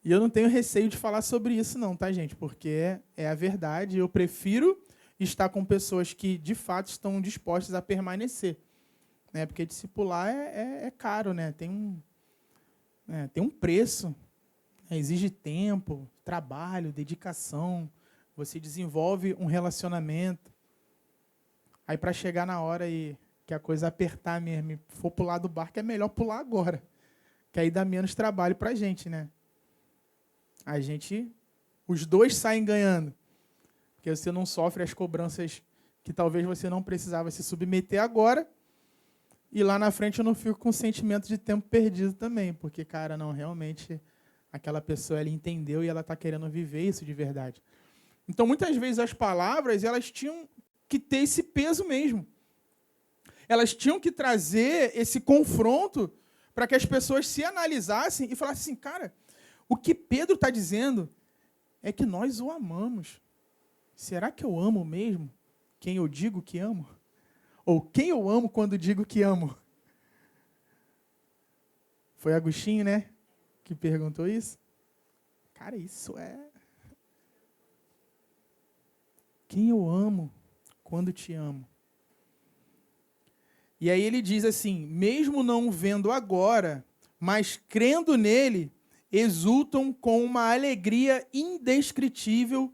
E eu não tenho receio de falar sobre isso não, tá, gente? Porque é a verdade. Eu prefiro estar com pessoas que, de fato, estão dispostas a permanecer. Né? Porque discipular é caro, né? Tem um preço. Exige tempo, trabalho, dedicação. Você desenvolve um relacionamento. Aí, para chegar na hora que a coisa apertar mesmo e for pular do barco, é melhor pular agora. Que aí dá menos trabalho para a gente, né? Os dois saem ganhando. Porque você não sofre as cobranças que talvez você não precisava se submeter agora. E lá na frente eu não fico com sentimento de tempo perdido também. Porque, cara, não, realmente aquela pessoa ela entendeu e ela está querendo viver isso de verdade. Então, muitas vezes as palavras elas tinham que ter esse peso mesmo. Elas tinham que trazer esse confronto para que as pessoas se analisassem e falassem assim, cara, o que Pedro está dizendo é que nós o amamos. Será que eu amo mesmo quem eu digo que amo? Ou quem eu amo quando digo que amo? Foi Agostinho, né, que perguntou isso? Cara, isso é... Quem eu amo quando te amo? E aí ele diz assim, mesmo não o vendo agora, mas crendo nele, exultam com uma alegria indescritível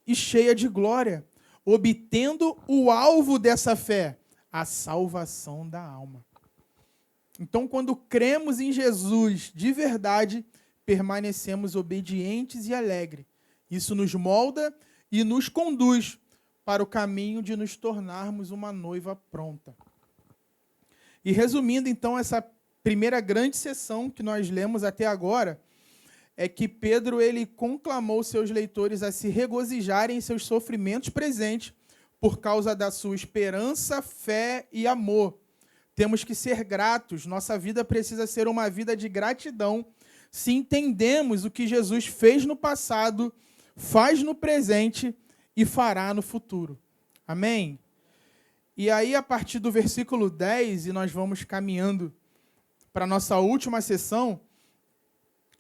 e cheia de glória, obtendo o alvo dessa fé, a salvação da alma. Então, quando cremos em Jesus de verdade, permanecemos obedientes e alegres. Isso nos molda e nos conduz para o caminho de nos tornarmos uma noiva pronta. E resumindo, então, essa primeira grande sessão que nós lemos até agora, é que Pedro ele conclamou seus leitores a se regozijarem em seus sofrimentos presentes por causa da sua esperança, fé e amor. Temos que ser gratos, nossa vida precisa ser uma vida de gratidão, se entendemos o que Jesus fez no passado, faz no presente e fará no futuro. Amém? E aí, a partir do versículo 10, e nós vamos caminhando para a nossa última sessão,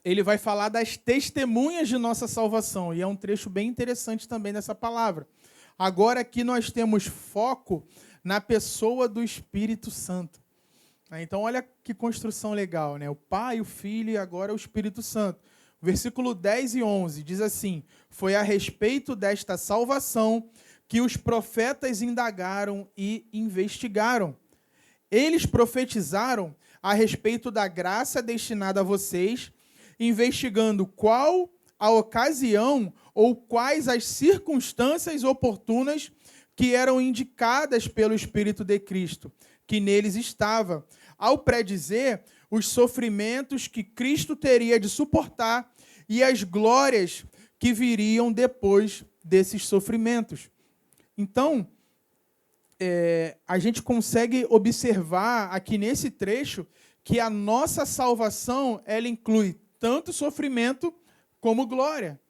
ele vai falar das testemunhas de nossa salvação. E é um trecho bem interessante também dessa palavra. Agora aqui nós temos foco na pessoa do Espírito Santo. Então, olha que construção legal, né? O Pai, o Filho e agora o Espírito Santo. Versículo 10 e 11 diz assim, foi a respeito desta salvação que os profetas indagaram e investigaram. Eles profetizaram a respeito da graça destinada a vocês, investigando qual a ocasião ou quais as circunstâncias oportunas que eram indicadas pelo Espírito de Cristo, que neles estava, ao predizer os sofrimentos que Cristo teria de suportar e as glórias que viriam depois desses sofrimentos. Então, a gente consegue observar aqui nesse trecho que a nossa salvação ela inclui tanto sofrimento como glória.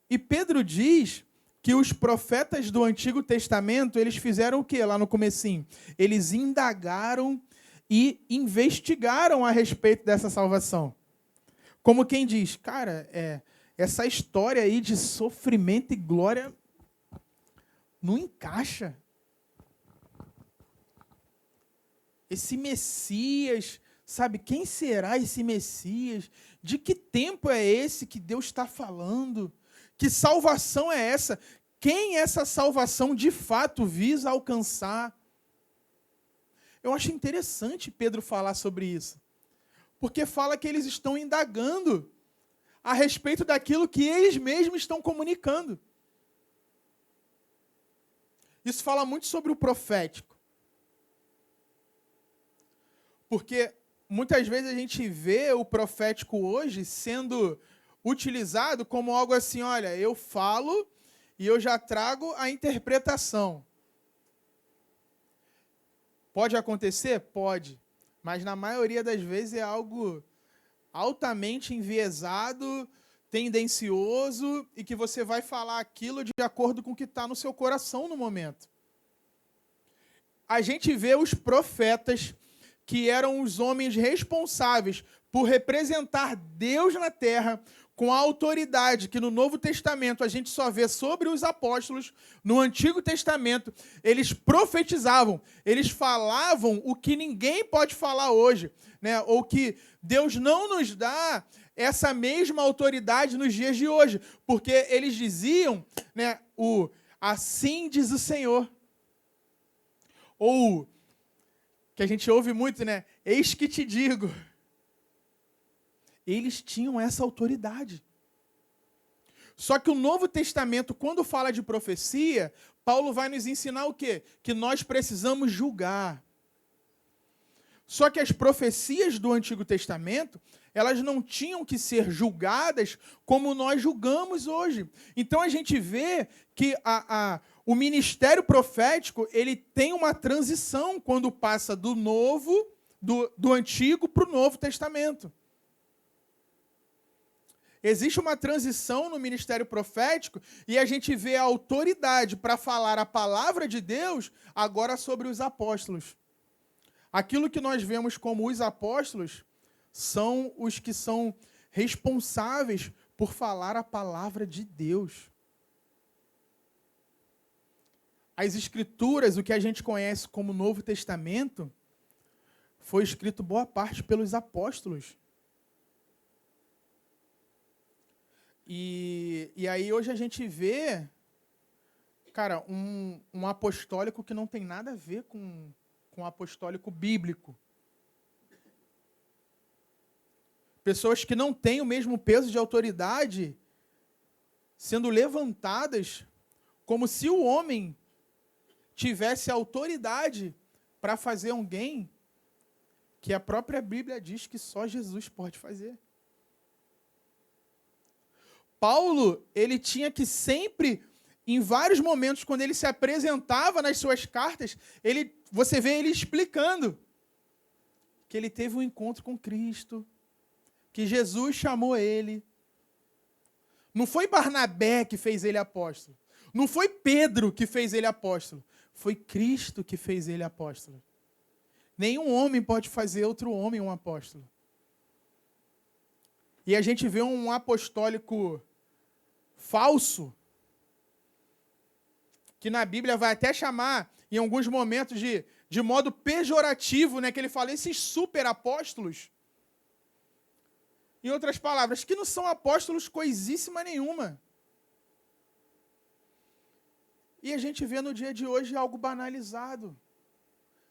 E Pedro diz que os profetas do Antigo Testamento, eles fizeram o quê lá no comecinho? Eles indagaram e investigaram a respeito dessa salvação. Como quem diz, cara, essa história aí de sofrimento e glória não encaixa. esse Messias, sabe? Quem será esse Messias? De que tempo é esse que Deus está falando? Que salvação é essa? Quem essa salvação de fato visa alcançar? Eu acho interessante Pedro falar sobre isso, porque fala que eles estão indagando a respeito daquilo que eles mesmos estão comunicando. Isso fala muito sobre o profético. Porque muitas vezes a gente vê o profético hoje sendo utilizado como algo assim, olha, eu falo e eu já trago a interpretação. Pode acontecer? Pode. Mas na maioria das vezes é algo altamente enviesado, tendencioso, e que você vai falar aquilo de acordo com o que está no seu coração no momento. A gente vê os profetas, que eram os homens responsáveis por representar Deus na terra, com a autoridade que no Novo Testamento a gente só vê sobre os apóstolos. No Antigo Testamento, eles profetizavam, eles falavam o que ninguém pode falar hoje, né? Ou que Deus não nos dá essa mesma autoridade nos dias de hoje, porque eles diziam, né, assim diz o Senhor. Ou, que a gente ouve muito, né? Eis que te digo. Eles tinham essa autoridade. Só que o Novo Testamento, quando fala de profecia, Paulo vai nos ensinar o quê? Que nós precisamos julgar. Só que as profecias do Antigo Testamento, elas não tinham que ser julgadas como nós julgamos hoje. Então a gente vê que o ministério profético, ele tem uma transição quando passa do Antigo para o Novo Testamento. Existe uma transição no ministério profético e a gente vê a autoridade para falar a palavra de Deus agora sobre os apóstolos. Aquilo que nós vemos como os apóstolos são os que são responsáveis por falar a palavra de Deus. As Escrituras, o que a gente conhece como Novo Testamento, foi escrito boa parte pelos apóstolos. E aí hoje a gente vê, cara, um apostólico que não tem nada a ver com o apostólico bíblico. Pessoas que não têm o mesmo peso de autoridade sendo levantadas como se o homem tivesse autoridade para fazer alguém que a própria Bíblia diz que só Jesus pode fazer. Paulo, ele tinha que sempre, em vários momentos, quando ele se apresentava nas suas cartas, você vê ele explicando que ele teve um encontro com Cristo, que Jesus chamou ele. Não foi Barnabé que fez ele apóstolo. Não foi Pedro que fez ele apóstolo. Foi Cristo que fez ele apóstolo. Nenhum homem pode fazer outro homem um apóstolo. E a gente vê um apostólico falso, que na Bíblia vai até chamar, em alguns momentos, de modo pejorativo, né, que ele fala, esses super apóstolos. Em outras palavras, que não são apóstolos coisíssima nenhuma. E a gente vê no dia de hoje algo banalizado,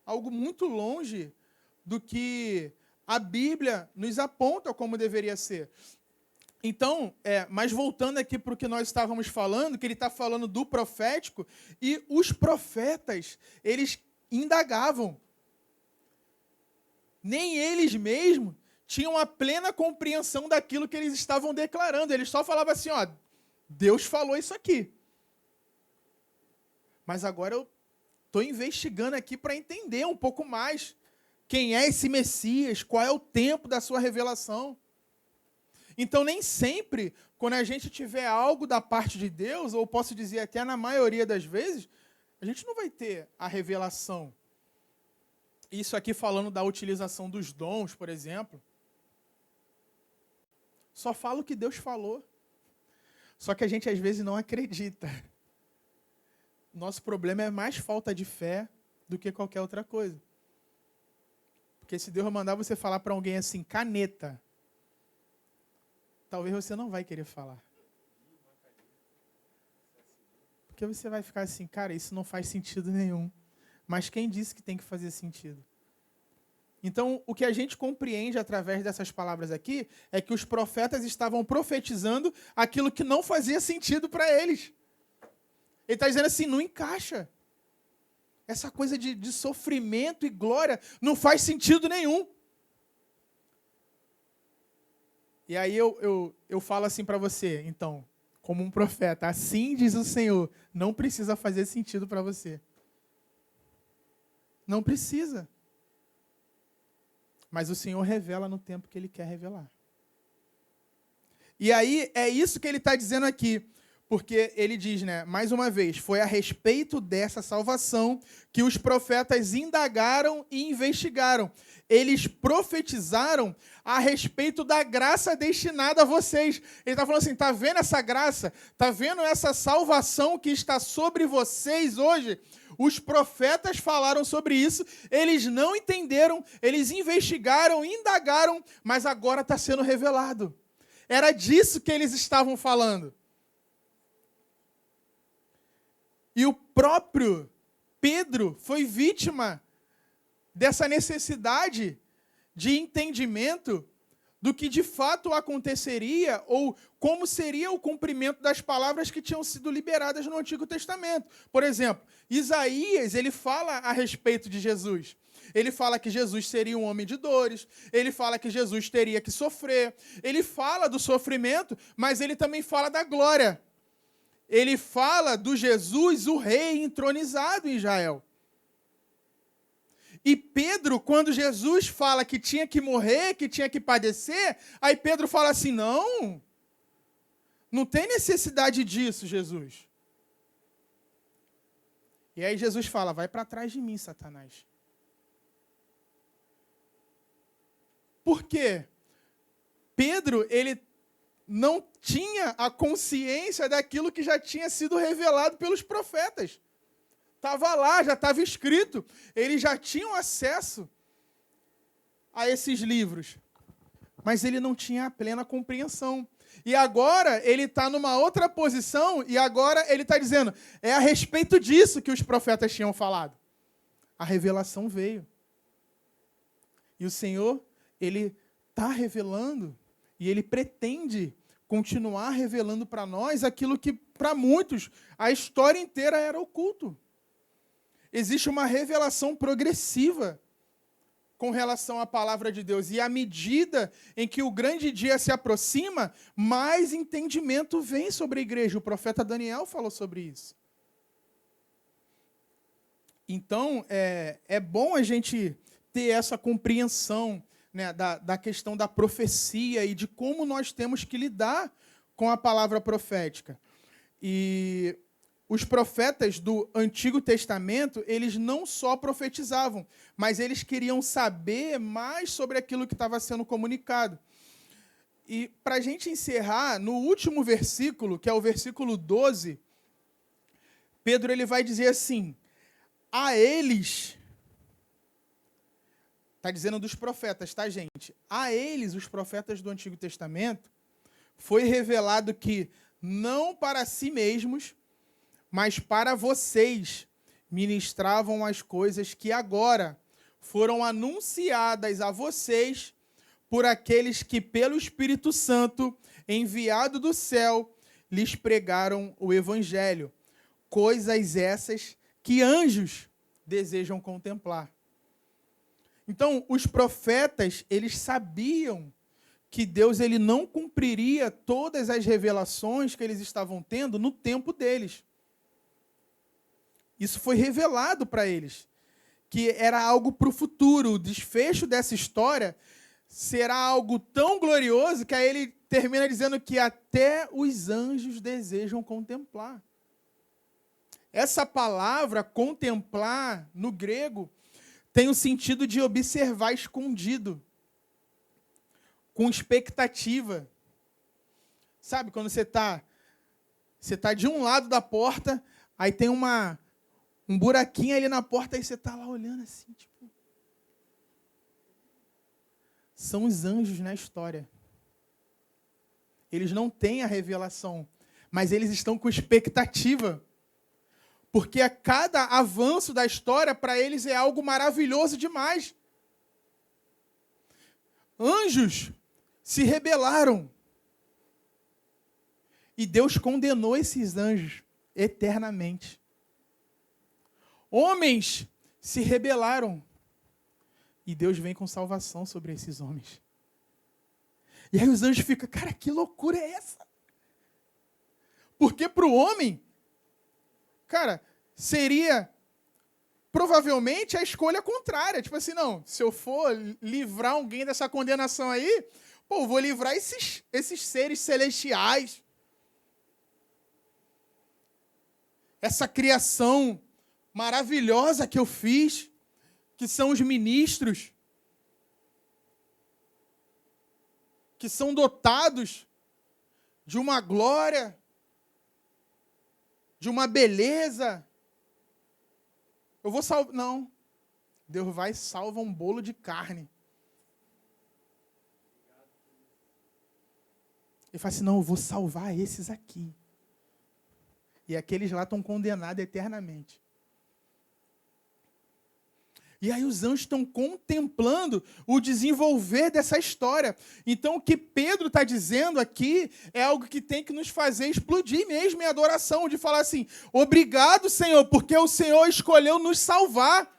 algo muito longe do que a Bíblia nos aponta como deveria ser. Então, mas voltando aqui para o que nós estávamos falando, que ele está falando do profético, e os profetas, eles indagavam. Nem eles mesmos tinham a plena compreensão daquilo que eles estavam declarando. Eles só falavam assim, ó, Deus falou isso aqui. Mas agora eu estou investigando aqui para entender um pouco mais quem é esse Messias, qual é o tempo da sua revelação. Então, nem sempre, quando a gente tiver algo da parte de Deus, ou posso dizer até na maioria das vezes, a gente não vai ter a revelação. Isso aqui falando da utilização dos dons, por exemplo. Só fala o que Deus falou. Só que a gente às vezes não acredita. Nosso problema é mais falta de fé do que qualquer outra coisa. Porque se Deus mandar você falar para alguém assim, caneta, talvez você não vai querer falar. Porque você vai ficar assim, cara, isso não faz sentido nenhum. Mas quem disse que tem que fazer sentido? Então, o que a gente compreende através dessas palavras aqui é que os profetas estavam profetizando aquilo que não fazia sentido para eles. Ele está dizendo assim, não encaixa. Essa coisa de sofrimento e glória não faz sentido nenhum. E aí eu falo assim para você, então, como um profeta, assim diz o Senhor, não precisa fazer sentido para você. Não precisa. Mas o Senhor revela no tempo que Ele quer revelar. E aí, é isso que Ele está dizendo aqui. Porque Ele diz, né, mais uma vez, foi a respeito dessa salvação que os profetas indagaram e investigaram. Eles profetizaram a respeito da graça destinada a vocês. Ele está falando assim, está vendo essa graça? Está vendo essa salvação que está sobre vocês hoje? Os profetas falaram sobre isso, eles não entenderam, eles investigaram, indagaram, mas agora está sendo revelado. Era disso que eles estavam falando. E o próprio Pedro foi vítima dessa necessidade de entendimento do que de fato aconteceria ou como seria o cumprimento das palavras que tinham sido liberadas no Antigo Testamento. Por exemplo, Isaías, ele fala a respeito de Jesus. Ele fala que Jesus seria um homem de dores, ele fala que Jesus teria que sofrer, ele fala do sofrimento, mas ele também fala da glória. Ele fala do Jesus, o rei entronizado em Israel. E Pedro, quando Jesus fala que tinha que morrer, que tinha que padecer, aí Pedro fala assim, não tem necessidade disso, Jesus. E aí Jesus fala, vai para trás de mim, Satanás. Por quê? Pedro, ele não tinha a consciência daquilo que já tinha sido revelado pelos profetas. Estava lá, já estava escrito. Eles já tinham acesso a esses livros. Mas ele não tinha a plena compreensão. E agora ele está numa outra posição e agora ele está dizendo, é a respeito disso que os profetas tinham falado. A revelação veio. E o Senhor, Ele está revelando e Ele pretende continuar revelando para nós aquilo que, para muitos, a história inteira era oculto. Existe uma revelação progressiva com relação à palavra de Deus. E à medida em que o grande dia se aproxima, mais entendimento vem sobre a igreja. O profeta Daniel falou sobre isso. Então, é bom a gente ter essa compreensão, né, da questão da profecia e de como nós temos que lidar com a palavra profética. E os profetas do Antigo Testamento, eles não só profetizavam, mas eles queriam saber mais sobre aquilo que estava sendo comunicado. E para a gente encerrar, no último versículo, que é o versículo 12, Pedro ele vai dizer assim, a eles, está dizendo dos profetas, tá, gente? A eles, os profetas do Antigo Testamento, foi revelado que não para si mesmos, mas para vocês ministravam as coisas que agora foram anunciadas a vocês por aqueles que, pelo Espírito Santo, enviado do céu, lhes pregaram o Evangelho. Coisas essas que anjos desejam contemplar. Então, os profetas, eles sabiam que Deus ele não cumpriria todas as revelações que eles estavam tendo no tempo deles. Isso foi revelado para eles, que era algo para o futuro. O desfecho dessa história será algo tão glorioso que aí ele termina dizendo que até os anjos desejam contemplar. Essa palavra, contemplar, no grego, tem o sentido de observar escondido, com expectativa. Sabe, quando você tá de um lado da porta, aí tem um buraquinho ali na porta, aí você está lá olhando assim, tipo... são os anjos na história. Eles não têm a revelação, mas eles estão com expectativa. Porque a cada avanço da história, para eles, é algo maravilhoso demais. Anjos se rebelaram. E Deus condenou esses anjos eternamente. Homens se rebelaram. E Deus vem com salvação sobre esses homens. E aí os anjos ficam, cara, que loucura é essa? Porque para o homem, cara, seria provavelmente a escolha contrária. Tipo assim, não, se eu for livrar alguém dessa condenação aí, pô, eu vou livrar esses seres celestiais. Essa criação maravilhosa que eu fiz, que são os ministros, que são dotados de uma glória, de uma beleza. Eu vou salvar. Não. Deus vai e salva um bolo de carne. Ele fala assim, não, eu vou salvar esses aqui. E aqueles lá estão condenados eternamente. E aí os anjos estão contemplando o desenvolver dessa história. Então o que Pedro está dizendo aqui é algo que tem que nos fazer explodir mesmo em adoração, de falar assim, obrigado, Senhor, porque o Senhor escolheu nos salvar.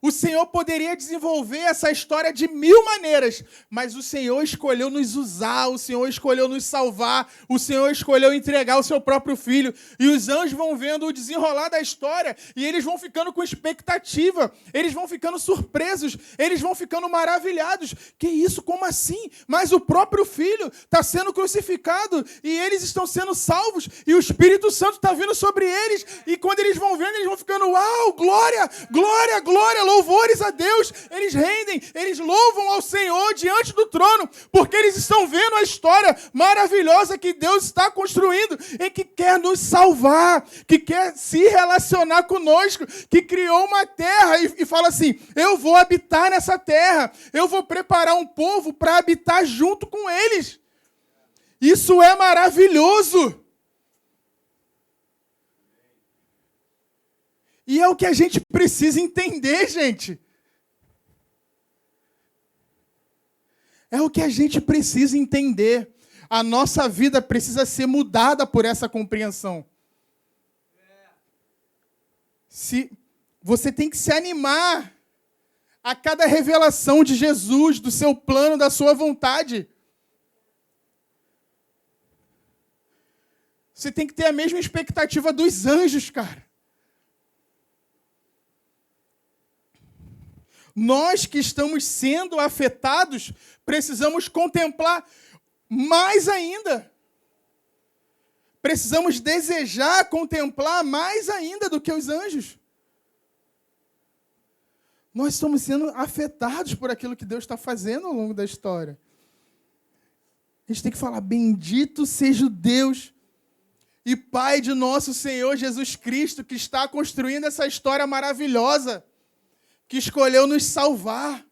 O Senhor poderia desenvolver essa história de 1000 maneiras, mas o Senhor escolheu nos usar, o Senhor escolheu nos salvar, o Senhor escolheu entregar o seu próprio Filho. E os anjos vão vendo o desenrolar da história e eles vão ficando com expectativa, eles vão ficando surpresos, eles vão ficando maravilhados. Que isso? Como assim? Mas o próprio Filho está sendo crucificado e eles estão sendo salvos e o Espírito Santo está vindo sobre eles. E quando eles vão vendo, eles vão ficando, uau, glória, glória, glória, louvores a Deus, eles rendem, eles louvam ao Senhor diante do trono, porque eles estão vendo a história maravilhosa que Deus está construindo, em que quer nos salvar, que quer se relacionar conosco, que criou uma terra e fala assim, eu vou habitar nessa terra, eu vou preparar um povo para habitar junto com eles. Isso é maravilhoso. E é o que a gente precisa entender, gente. É o que a gente precisa entender. A nossa vida precisa ser mudada por essa compreensão. Você tem que se animar a cada revelação de Jesus, do seu plano, da sua vontade. Você tem que ter a mesma expectativa dos anjos, cara. Nós que estamos sendo afetados, precisamos contemplar mais ainda. Precisamos desejar contemplar mais ainda do que os anjos. Nós estamos sendo afetados por aquilo que Deus está fazendo ao longo da história. A gente tem que falar, bendito seja o Deus e Pai de nosso Senhor Jesus Cristo, que está construindo essa história maravilhosa, que escolheu nos salvar,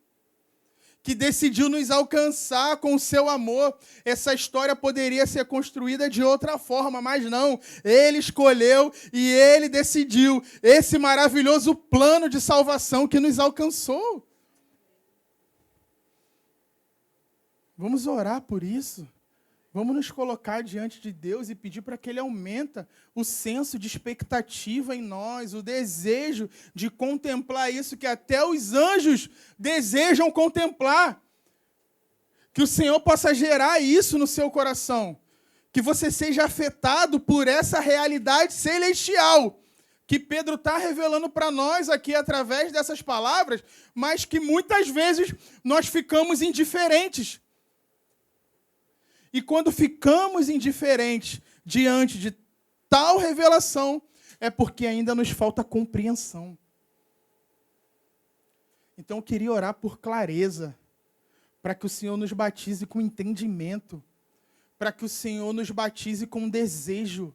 que decidiu nos alcançar com o seu amor. Essa história poderia ser construída de outra forma, mas não. Ele escolheu e ele decidiu esse maravilhoso plano de salvação que nos alcançou. Vamos orar por isso. Vamos nos colocar diante de Deus e pedir para que Ele aumenta o senso de expectativa em nós, o desejo de contemplar isso que até os anjos desejam contemplar. Que o Senhor possa gerar isso no seu coração. Que você seja afetado por essa realidade celestial que Pedro está revelando para nós aqui através dessas palavras, mas que muitas vezes nós ficamos indiferentes. E quando ficamos indiferentes diante de tal revelação, é porque ainda nos falta compreensão. Então eu queria orar por clareza, para que o Senhor nos batize com entendimento, para que o Senhor nos batize com desejo,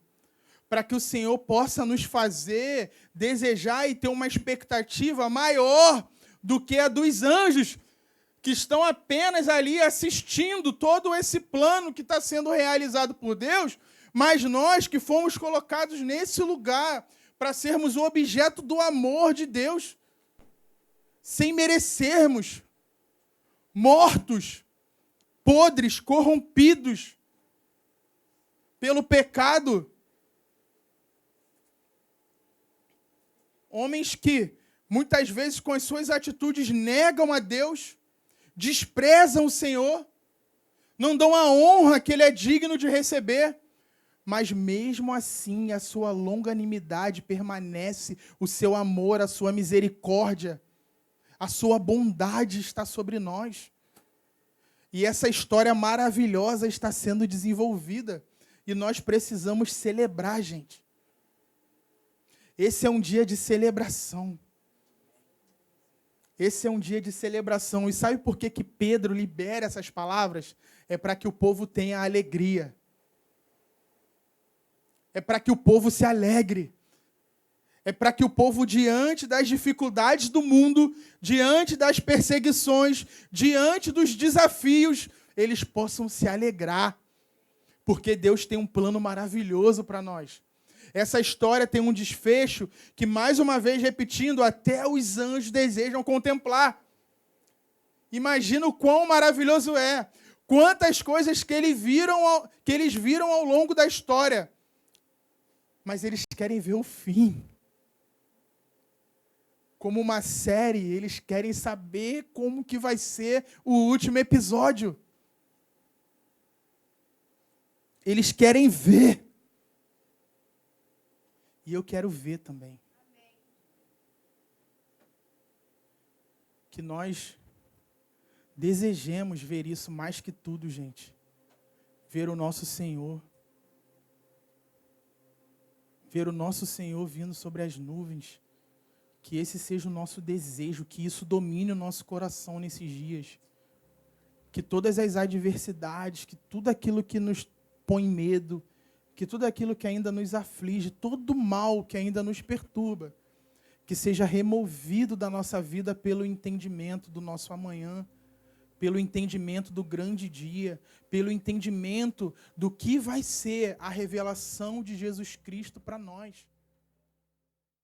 para que o Senhor possa nos fazer desejar e ter uma expectativa maior do que a dos anjos, que estão apenas ali assistindo todo esse plano que está sendo realizado por Deus, mas nós que fomos colocados nesse lugar para sermos o objeto do amor de Deus, sem merecermos, mortos, podres, corrompidos pelo pecado. Homens que, muitas vezes, com as suas atitudes, negam a Deus, desprezam o Senhor, não dão a honra que Ele é digno de receber, mas mesmo assim a sua longanimidade permanece, o seu amor, a sua misericórdia, a sua bondade está sobre nós. E essa história maravilhosa está sendo desenvolvida. E nós precisamos celebrar, gente. Esse é um dia de celebração. Esse é um dia de celebração. E sabe por que Pedro libera essas palavras? É para que o povo tenha alegria. É para que o povo se alegre. É para que o povo, diante das dificuldades do mundo, diante das perseguições, diante dos desafios, eles possam se alegrar. Porque Deus tem um plano maravilhoso para nós. Essa história tem um desfecho que, mais uma vez repetindo, até os anjos desejam contemplar. Imagina o quão maravilhoso é. Quantas coisas que eles viram ao longo da história. Mas eles querem ver o fim. Como uma série, eles querem saber como que vai ser o último episódio. Eles querem ver. E eu quero ver também. Que nós desejemos ver isso mais que tudo, gente. Ver o nosso Senhor. Ver o nosso Senhor vindo sobre as nuvens. Que esse seja o nosso desejo, que isso domine o nosso coração nesses dias. Que todas as adversidades, que tudo aquilo que nos põe medo, que tudo aquilo que ainda nos aflige, todo mal que ainda nos perturba, que seja removido da nossa vida pelo entendimento do nosso amanhã, pelo entendimento do grande dia, pelo entendimento do que vai ser a revelação de Jesus Cristo para nós.